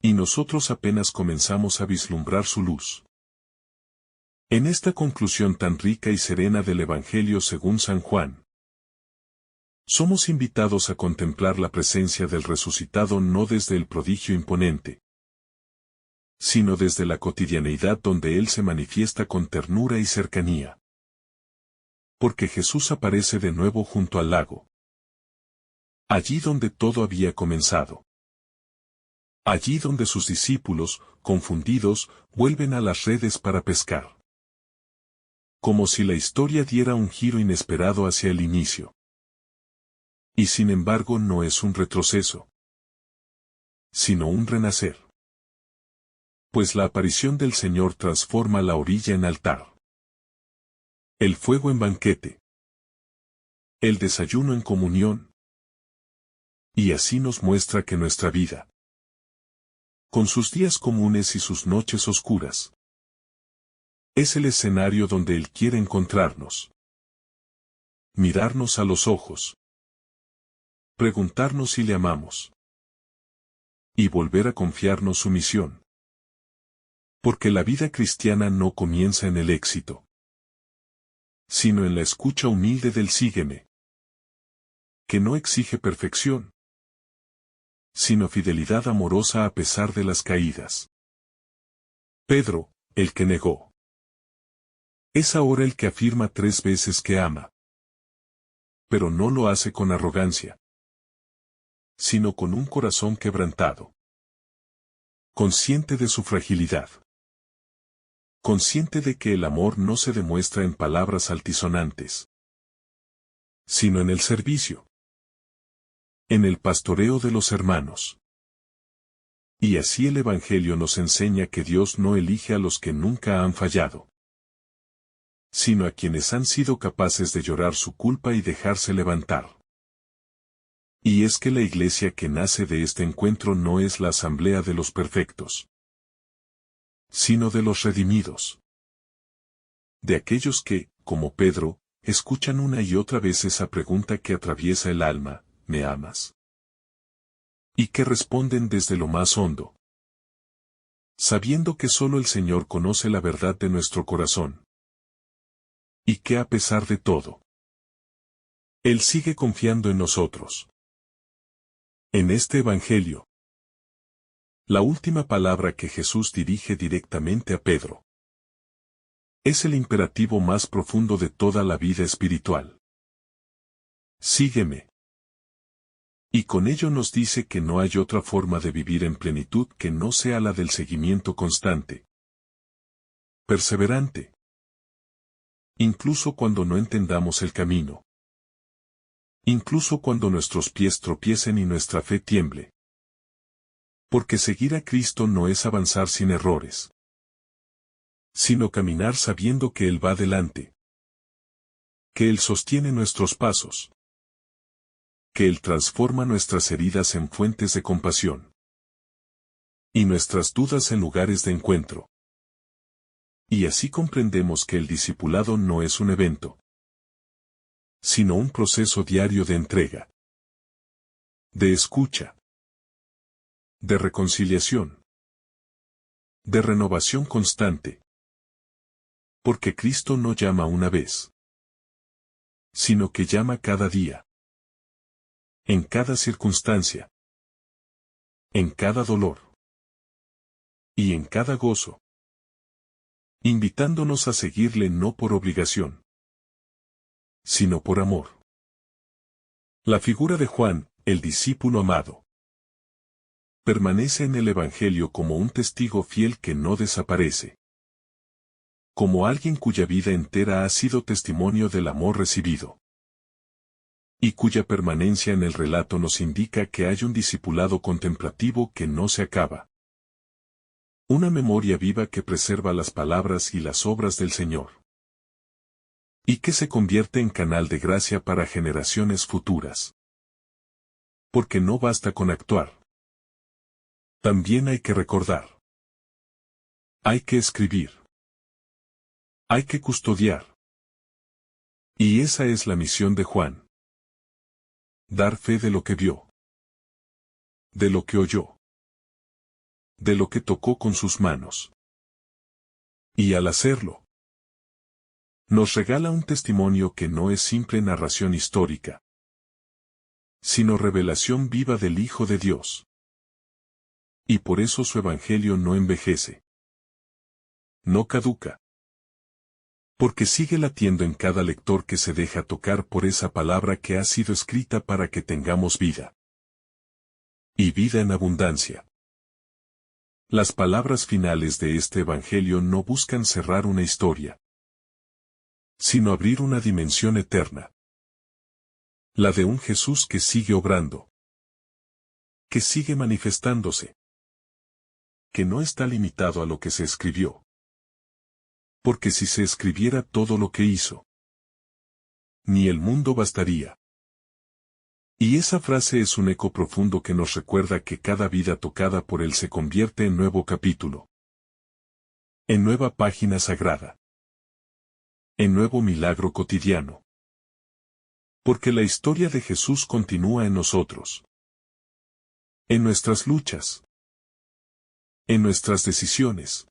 S1: Y nosotros apenas comenzamos a vislumbrar su luz. En esta conclusión tan rica y serena del Evangelio según San Juan, somos invitados a contemplar la presencia del resucitado no desde el prodigio imponente, sino desde la cotidianeidad donde Él se manifiesta con ternura y cercanía. Porque Jesús aparece de nuevo junto al lago. Allí donde todo había comenzado. Allí donde sus discípulos, confundidos, vuelven a las redes para pescar. Como si la historia diera un giro inesperado hacia el inicio. Y sin embargo no es un retroceso, sino un renacer. Pues la aparición del Señor transforma la orilla en altar. El fuego en banquete. El desayuno en comunión. Y así nos muestra que nuestra vida, con sus días comunes y sus noches oscuras, es el escenario donde Él quiere encontrarnos. Mirarnos a los ojos. Preguntarnos si le amamos. Y volver a confiarnos su misión. Porque la vida cristiana no comienza en el éxito, sino en la escucha humilde del sígueme. Que no exige perfección, sino fidelidad amorosa a pesar de las caídas. Pedro, el que negó. Es ahora el que afirma 3 veces que ama. Pero no lo hace con arrogancia, sino con un corazón quebrantado. Consciente de su fragilidad. Consciente de que el amor no se demuestra en palabras altisonantes, sino en el servicio. En el pastoreo de los hermanos. Y así el Evangelio nos enseña que Dios no elige a los que nunca han fallado, sino a quienes han sido capaces de llorar su culpa y dejarse levantar. Y es que la iglesia que nace de este encuentro no es la asamblea de los perfectos, sino de los redimidos. De aquellos que, como Pedro, escuchan una y otra vez esa pregunta que atraviesa el alma, ¿me amas? Y que responden desde lo más hondo, sabiendo que solo el Señor conoce la verdad de nuestro corazón. Y que a pesar de todo, Él sigue confiando en nosotros. En este Evangelio, la última palabra que Jesús dirige directamente a Pedro es el imperativo más profundo de toda la vida espiritual. Sígueme. Y con ello nos dice que no hay otra forma de vivir en plenitud que no sea la del seguimiento constante, perseverante, incluso cuando no entendamos el camino. Incluso cuando nuestros pies tropiecen y nuestra fe tiemble. Porque seguir a Cristo no es avanzar sin errores, sino caminar sabiendo que Él va delante. Que Él sostiene nuestros pasos. Que Él transforma nuestras heridas en fuentes de compasión. Y nuestras dudas en lugares de encuentro. Y así comprendemos que el discipulado no es un evento, sino un proceso diario de entrega, de escucha, de reconciliación, de renovación constante. Porque Cristo no llama una vez, sino que llama cada día, en cada circunstancia, en cada dolor y en cada gozo, invitándonos a seguirle no por obligación, sino por amor. La figura de Juan, el discípulo amado, permanece en el Evangelio como un testigo fiel que no desaparece. Como alguien cuya vida entera ha sido testimonio del amor recibido. Y cuya permanencia en el relato nos indica que hay un discipulado contemplativo que no se acaba. Una memoria viva que preserva las palabras y las obras del Señor. Y que se convierte en canal de gracia para generaciones futuras. Porque no basta con actuar. También hay que recordar. Hay que escribir. Hay que custodiar. Y esa es la misión de Juan. Dar fe de lo que vio, de lo que oyó, de lo que tocó con sus manos. Y al hacerlo, nos regala un testimonio que no es simple narración histórica, sino revelación viva del Hijo de Dios. Y por eso su evangelio no envejece, no caduca, porque sigue latiendo en cada lector que se deja tocar por esa palabra que ha sido escrita para que tengamos vida. Y vida en abundancia. Las palabras finales de este evangelio no buscan cerrar una historia, sino abrir una dimensión eterna. La de un Jesús que sigue obrando, que sigue manifestándose, que no está limitado a lo que se escribió. Porque si se escribiera todo lo que hizo, ni el mundo bastaría. Y esa frase es un eco profundo que nos recuerda que cada vida tocada por Él se convierte en nuevo capítulo, en nueva página sagrada, en nuevo milagro cotidiano. Porque la historia de Jesús continúa en nosotros, en nuestras luchas, en nuestras decisiones,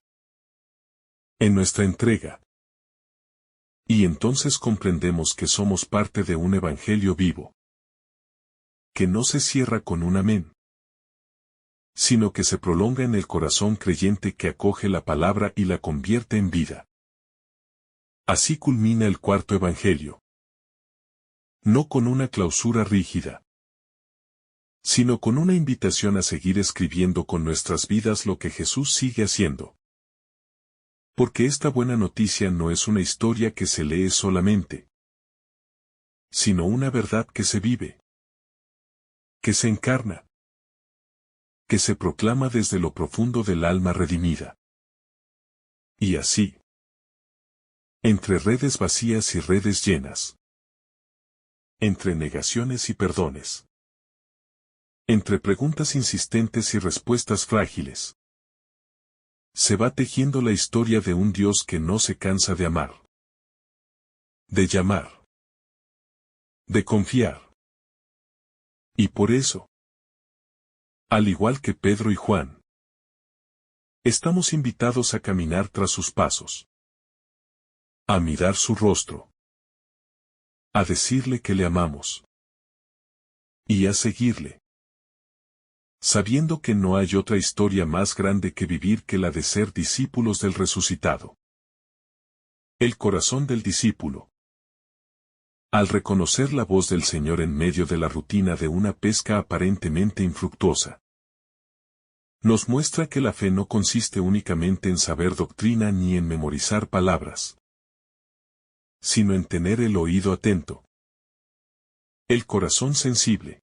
S1: en nuestra entrega. Y entonces comprendemos que somos parte de un evangelio vivo, que no se cierra con un amén, sino que se prolonga en el corazón creyente que acoge la palabra y la convierte en vida. Así culmina el cuarto evangelio. No con una clausura rígida, sino con una invitación a seguir escribiendo con nuestras vidas lo que Jesús sigue haciendo. Porque esta buena noticia no es una historia que se lee solamente, sino una verdad que se vive, que se encarna, que se proclama desde lo profundo del alma redimida. Y así, entre redes vacías y redes llenas, entre negaciones y perdones, entre preguntas insistentes y respuestas frágiles, se va tejiendo la historia de un Dios que no se cansa de amar, de llamar, de confiar. Y por eso, al igual que Pedro y Juan, estamos invitados a caminar tras sus pasos, a mirar su rostro, a decirle que le amamos, y a seguirle, sabiendo que no hay otra historia más grande que vivir que la de ser discípulos del resucitado. El corazón del discípulo. Al reconocer la voz del Señor en medio de la rutina de una pesca aparentemente infructuosa, nos muestra que la fe no consiste únicamente en saber doctrina ni en memorizar palabras, sino en tener el oído atento, el corazón sensible,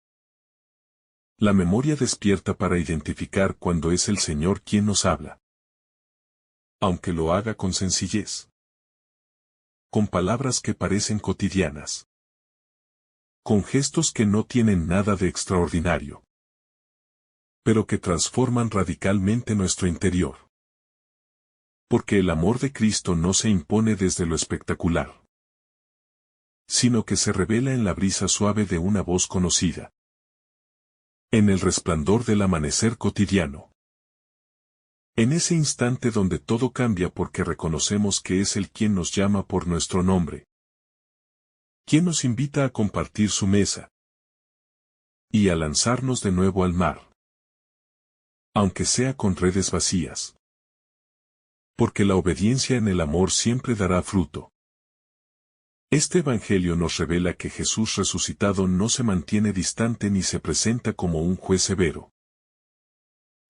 S1: la memoria despierta para identificar cuando es el Señor quien nos habla, aunque lo haga con sencillez, con palabras que parecen cotidianas, con gestos que no tienen nada de extraordinario, pero que transforman radicalmente nuestro interior. Porque el amor de Cristo no se impone desde lo espectacular, sino que se revela en la brisa suave de una voz conocida, en el resplandor del amanecer cotidiano. En ese instante donde todo cambia porque reconocemos que es Él quien nos llama por nuestro nombre, quien nos invita a compartir su mesa y a lanzarnos de nuevo al mar, aunque sea con redes vacías. Porque la obediencia en el amor siempre dará fruto. Este evangelio nos revela que Jesús resucitado no se mantiene distante ni se presenta como un juez severo,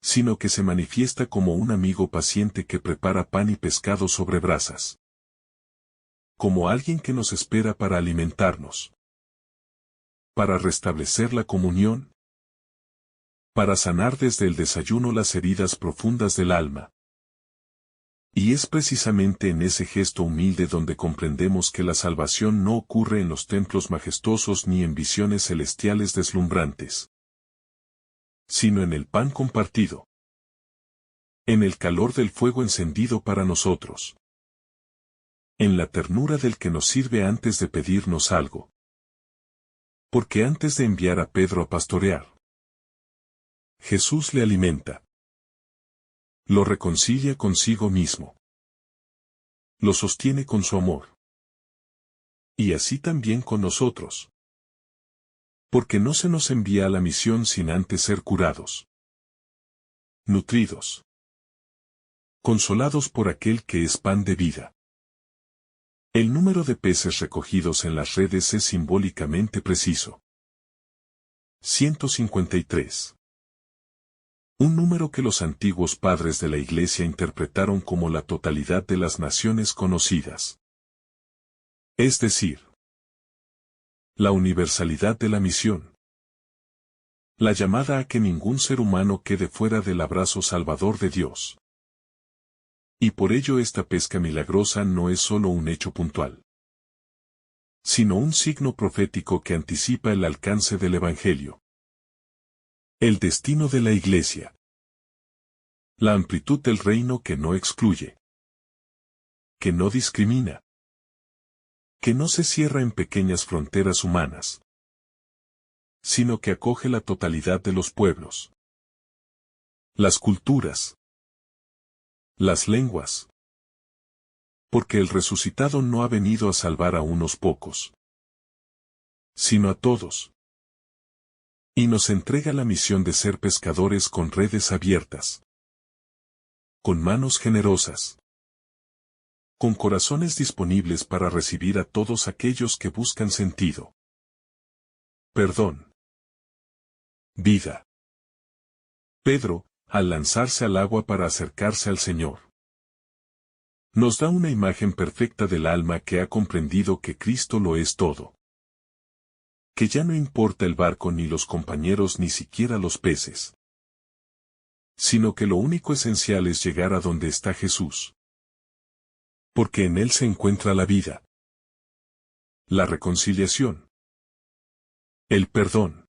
S1: sino que se manifiesta como un amigo paciente que prepara pan y pescado sobre brasas. Como alguien que nos espera para alimentarnos, para restablecer la comunión, para sanar desde el desayuno las heridas profundas del alma. Y es precisamente en ese gesto humilde donde comprendemos que la salvación no ocurre en los templos majestuosos ni en visiones celestiales deslumbrantes, sino en el pan compartido, en el calor del fuego encendido para nosotros. En la ternura del que nos sirve antes de pedirnos algo. Porque antes de enviar a Pedro a pastorear, Jesús le alimenta. Lo reconcilia consigo mismo. Lo sostiene con su amor. Y así también con nosotros. Porque no se nos envía a la misión sin antes ser curados, nutridos, consolados por aquel que es pan de vida. El número de peces recogidos en las redes es simbólicamente preciso. 153. Un número que los antiguos padres de la Iglesia interpretaron como la totalidad de las naciones conocidas. Es decir, la universalidad de la misión. La llamada a que ningún ser humano quede fuera del abrazo salvador de Dios. Y por ello esta pesca milagrosa no es solo un hecho puntual, sino un signo profético que anticipa el alcance del Evangelio. El destino de la Iglesia. La amplitud del reino que no excluye, que no discrimina, que no se cierra en pequeñas fronteras humanas, sino que acoge la totalidad de los pueblos, las culturas, las lenguas. Porque el resucitado no ha venido a salvar a unos pocos, sino a todos. Y nos entrega la misión de ser pescadores con redes abiertas, con manos generosas, con corazones disponibles para recibir a todos aquellos que buscan sentido, perdón, vida. Pedro, al lanzarse al agua para acercarse al Señor, nos da una imagen perfecta del alma que ha comprendido que Cristo lo es todo. Que ya no importa el barco ni los compañeros ni siquiera los peces, sino que lo único esencial es llegar a donde está Jesús. Porque en Él se encuentra la vida, la reconciliación, el perdón.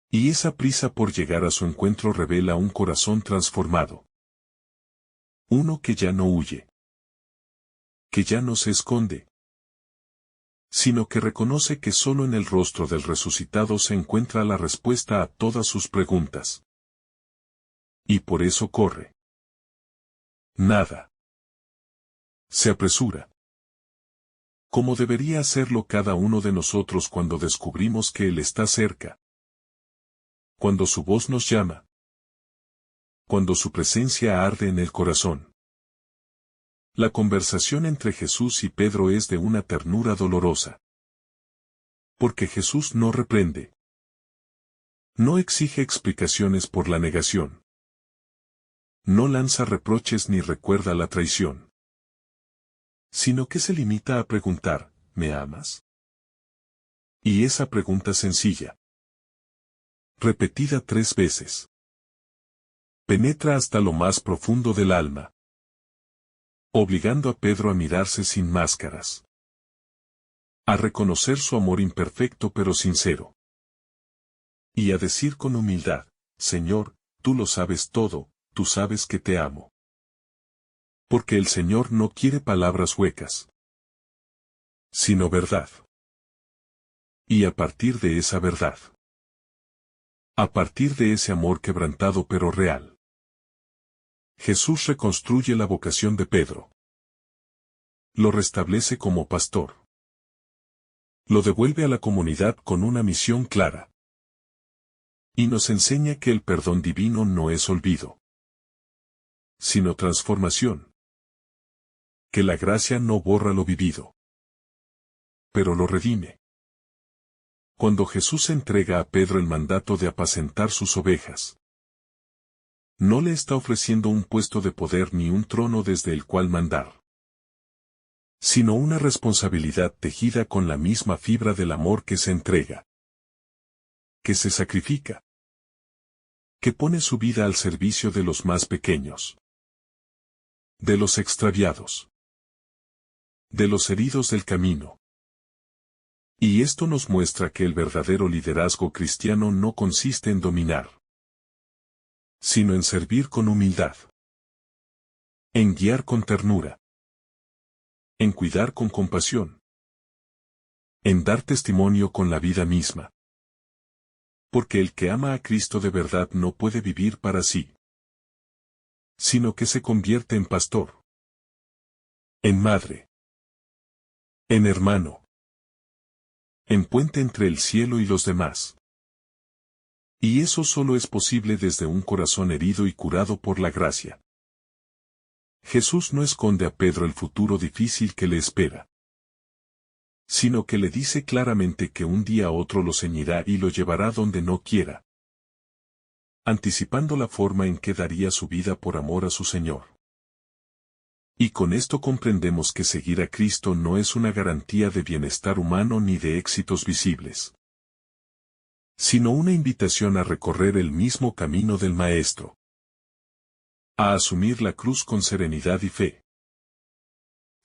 S1: Y esa prisa por llegar a su encuentro revela un corazón transformado. Uno que ya no huye, que ya no se esconde, sino que reconoce que solo en el rostro del resucitado se encuentra la respuesta a todas sus preguntas. Y por eso corre. Nada. Se apresura. Como debería hacerlo cada uno de nosotros cuando descubrimos que Él está cerca. Cuando su voz nos llama. Cuando su presencia arde en el corazón. La conversación entre Jesús y Pedro es de una ternura dolorosa. Porque Jesús no reprende. No exige explicaciones por la negación. No lanza reproches ni recuerda la traición. Sino que se limita a preguntar, ¿me amas? Y esa pregunta sencilla, repetida 3 veces, penetra hasta lo más profundo del alma, obligando a Pedro a mirarse sin máscaras, a reconocer su amor imperfecto pero sincero, y a decir con humildad, Señor, tú lo sabes todo, tú sabes que te amo. Porque el Señor no quiere palabras huecas, sino verdad. Y a partir de esa verdad, a partir de ese amor quebrantado pero real, Jesús reconstruye la vocación de Pedro. Lo restablece como pastor. Lo devuelve a la comunidad con una misión clara. Y nos enseña que el perdón divino no es olvido, sino transformación. Que la gracia no borra lo vivido, pero lo redime. Cuando Jesús entrega a Pedro el mandato de apacentar sus ovejas, no le está ofreciendo un puesto de poder ni un trono desde el cual mandar, sino una responsabilidad tejida con la misma fibra del amor que se entrega, que se sacrifica, que pone su vida al servicio de los más pequeños, de los extraviados, de los heridos del camino. Y esto nos muestra que el verdadero liderazgo cristiano no consiste en dominar, sino en servir con humildad, en guiar con ternura, en cuidar con compasión, en dar testimonio con la vida misma. Porque el que ama a Cristo de verdad no puede vivir para sí, sino que se convierte en pastor, en madre, en hermano, en puente entre el cielo y los demás. Y eso solo es posible desde un corazón herido y curado por la gracia. Jesús no esconde a Pedro el futuro difícil que le espera, sino que le dice claramente que un día otro lo ceñirá y lo llevará donde no quiera, anticipando la forma en que daría su vida por amor a su Señor. Y con esto comprendemos que seguir a Cristo no es una garantía de bienestar humano ni de éxitos visibles, sino una invitación a recorrer el mismo camino del Maestro, a asumir la cruz con serenidad y fe,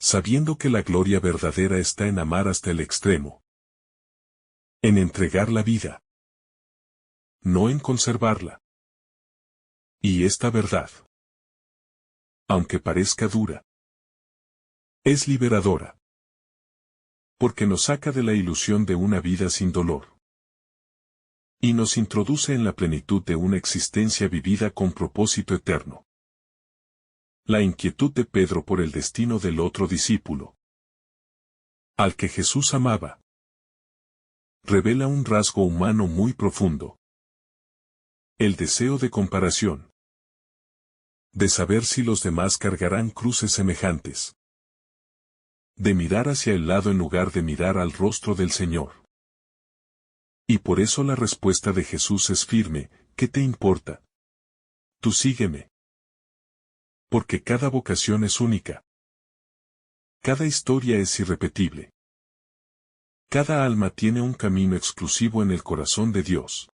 S1: sabiendo que la gloria verdadera está en amar hasta el extremo, en entregar la vida, no en conservarla. Y esta verdad, aunque parezca dura, es liberadora, porque nos saca de la ilusión de una vida sin dolor, y nos introduce en la plenitud de una existencia vivida con propósito eterno. La inquietud de Pedro por el destino del otro discípulo, al que Jesús amaba, revela un rasgo humano muy profundo. El deseo de comparación, de saber si los demás cargarán cruces semejantes, de mirar hacia el lado en lugar de mirar al rostro del Señor. Y por eso la respuesta de Jesús es firme: ¿qué te importa? Tú sígueme. Porque cada vocación es única. Cada historia es irrepetible. Cada alma tiene un camino exclusivo en el corazón de Dios.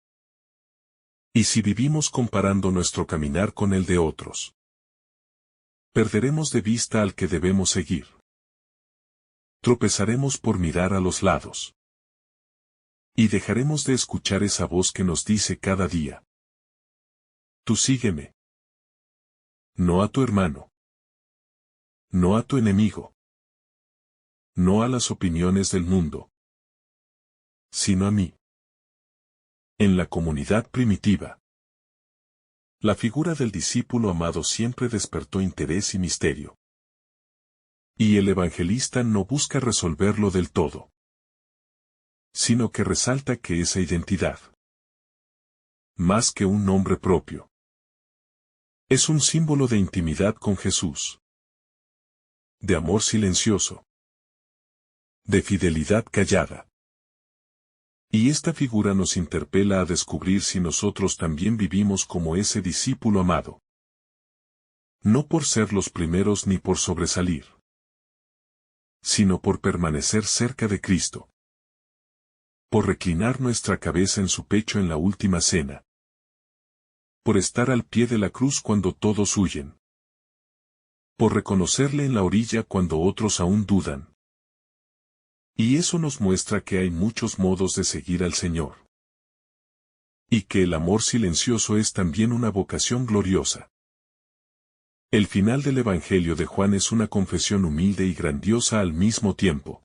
S1: Y si vivimos comparando nuestro caminar con el de otros, perderemos de vista al que debemos seguir. Tropezaremos por mirar a los lados. Y dejaremos de escuchar esa voz que nos dice cada día: tú sígueme. No a tu hermano. No a tu enemigo. No a las opiniones del mundo, sino a mí. En la comunidad primitiva, la figura del discípulo amado siempre despertó interés y misterio. Y el evangelista no busca resolverlo del todo, sino que resalta que esa identidad, más que un nombre propio, es un símbolo de intimidad con Jesús, de amor silencioso, de fidelidad callada. Y esta figura nos interpela a descubrir si nosotros también vivimos como ese discípulo amado. No por ser los primeros ni por sobresalir, sino por permanecer cerca de Cristo. Por reclinar nuestra cabeza en su pecho en la última cena. Por estar al pie de la cruz cuando todos huyen. Por reconocerle en la orilla cuando otros aún dudan. Y eso nos muestra que hay muchos modos de seguir al Señor. Y que el amor silencioso es también una vocación gloriosa. El final del Evangelio de Juan es una confesión humilde y grandiosa al mismo tiempo.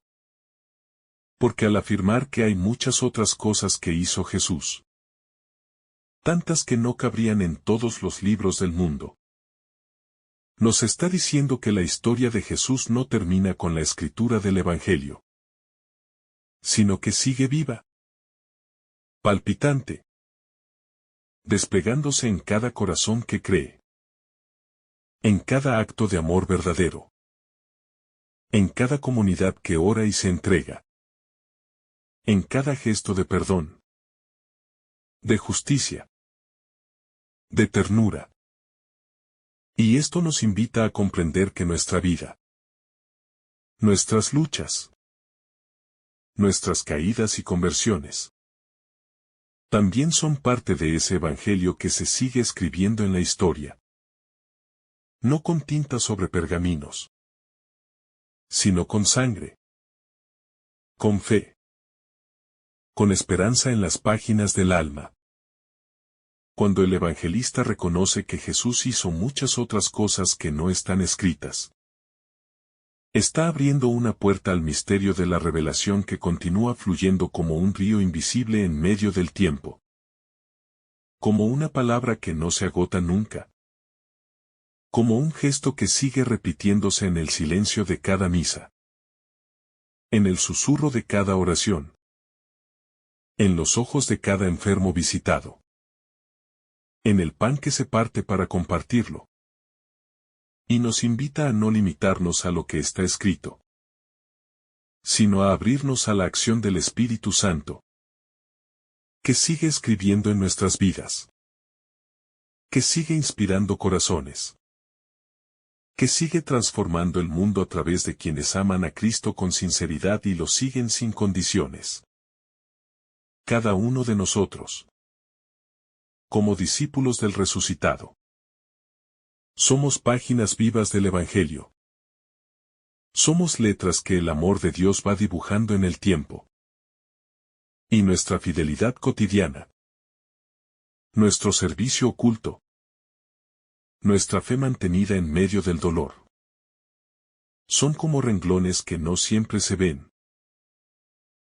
S1: Porque al afirmar que hay muchas otras cosas que hizo Jesús, tantas que no cabrían en todos los libros del mundo, nos está diciendo que la historia de Jesús no termina con la escritura del Evangelio, sino que sigue viva, palpitante, desplegándose en cada corazón que cree, en cada acto de amor verdadero, en cada comunidad que ora y se entrega, en cada gesto de perdón, de justicia, de ternura. Y esto nos invita a comprender que nuestra vida, nuestras luchas, nuestras caídas y conversiones, también son parte de ese Evangelio que se sigue escribiendo en la historia. No con tinta sobre pergaminos, sino con sangre, con fe, con esperanza en las páginas del alma. Cuando el evangelista reconoce que Jesús hizo muchas otras cosas que no están escritas, Está abriendo una puerta al misterio de la revelación que continúa fluyendo como un río invisible en medio del tiempo. Como una palabra que no se agota nunca. Como un gesto que sigue repitiéndose en el silencio de cada misa. En el susurro de cada oración. En los ojos de cada enfermo visitado. En el pan que se parte para compartirlo. Y nos invita a no limitarnos a lo que está escrito, sino a abrirnos a la acción del Espíritu Santo, que sigue escribiendo en nuestras vidas, que sigue inspirando corazones, que sigue transformando el mundo a través de quienes aman a Cristo con sinceridad y lo siguen sin condiciones. Cada uno de nosotros, como discípulos del resucitado, somos páginas vivas del Evangelio. Somos letras que el amor de Dios va dibujando en el tiempo. Y nuestra fidelidad cotidiana. Nuestro servicio oculto. Nuestra fe mantenida en medio del dolor. Son como renglones que no siempre se ven,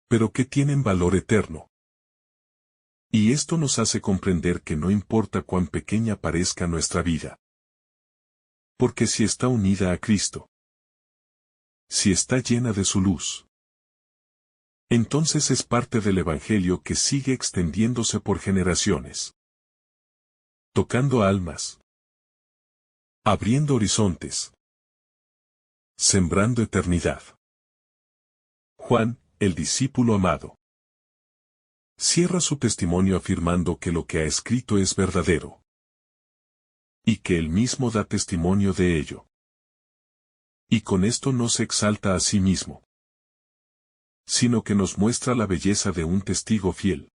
S1: pero que tienen valor eterno. Y esto nos hace comprender que no importa cuán pequeña parezca nuestra vida. Porque si está unida a Cristo, si está llena de su luz, entonces es parte del Evangelio que sigue extendiéndose por generaciones. Tocando almas. Abriendo horizontes. Sembrando eternidad. Juan, el discípulo amado, cierra su testimonio afirmando que lo que ha escrito es verdadero. Y que él mismo da testimonio de ello. Y con esto no se exalta a sí mismo, sino que nos muestra la belleza de un testigo fiel.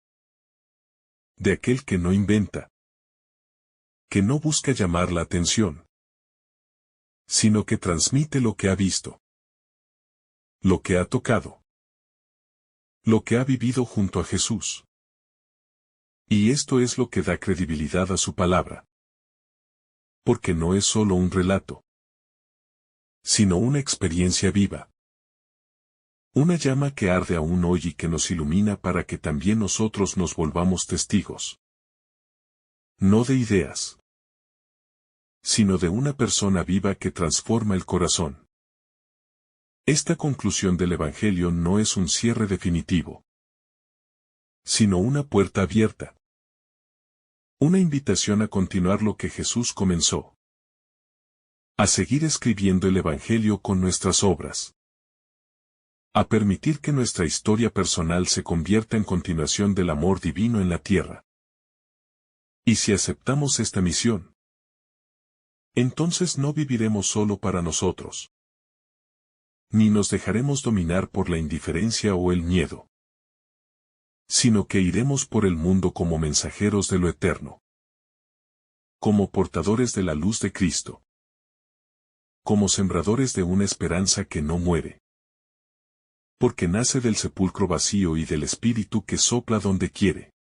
S1: De aquel que no inventa. Que no busca llamar la atención, sino que transmite lo que ha visto. Lo que ha tocado. Lo que ha vivido junto a Jesús. Y esto es lo que da credibilidad a su palabra. Porque no es solo un relato, sino una experiencia viva. Una llama que arde aún hoy y que nos ilumina para que también nosotros nos volvamos testigos. No de ideas, sino de una persona viva que transforma el corazón. Esta conclusión del Evangelio no es un cierre definitivo, sino una puerta abierta. Una invitación a continuar lo que Jesús comenzó. A seguir escribiendo el Evangelio con nuestras obras. A permitir que nuestra historia personal se convierta en continuación del amor divino en la tierra. Y si aceptamos esta misión, entonces no viviremos solo para nosotros. Ni nos dejaremos dominar por la indiferencia o el miedo. Sino que iremos por el mundo como mensajeros de lo eterno. Como portadores de la luz de Cristo. Como sembradores de una esperanza que no muere. Porque nace del sepulcro vacío y del Espíritu que sopla donde quiere.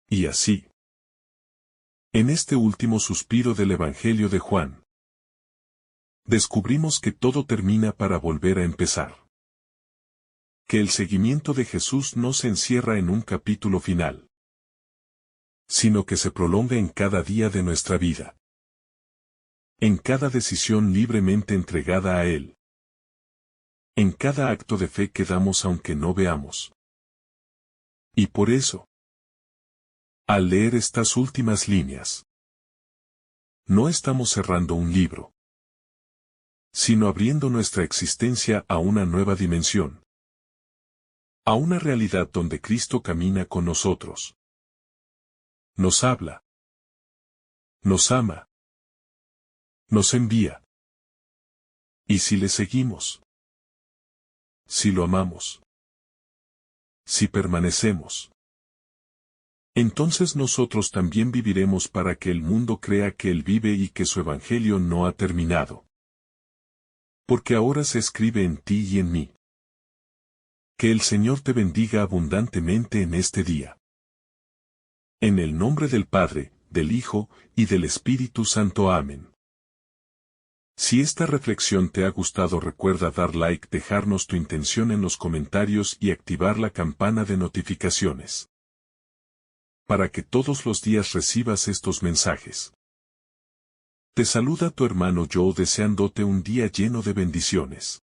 S1: Y así. En este último suspiro del Evangelio de Juan, descubrimos que todo termina para volver a empezar. Que el seguimiento de Jesús no se encierra en un capítulo final, sino que se prolonga en cada día de nuestra vida. En cada decisión libremente entregada a Él. En cada acto de fe que damos aunque no veamos. Y por eso, al leer estas últimas líneas, no estamos cerrando un libro, sino abriendo nuestra existencia a una nueva dimensión. A una realidad donde Cristo camina con nosotros. Nos habla. Nos ama. Nos envía. ¿Y si le seguimos? Si lo amamos. Si permanecemos. Entonces nosotros también viviremos para que el mundo crea que Él vive y que su Evangelio no ha terminado. Porque ahora se escribe en ti y en mí. Que el Señor te bendiga abundantemente en este día. En el nombre del Padre, del Hijo, y del Espíritu Santo. Amén. Si esta reflexión te ha gustado, recuerda dar like, dejarnos tu intención en los comentarios y activar la campana de notificaciones, para que todos los días recibas estos mensajes. Te saluda tu hermano Joe, deseándote un día lleno de bendiciones.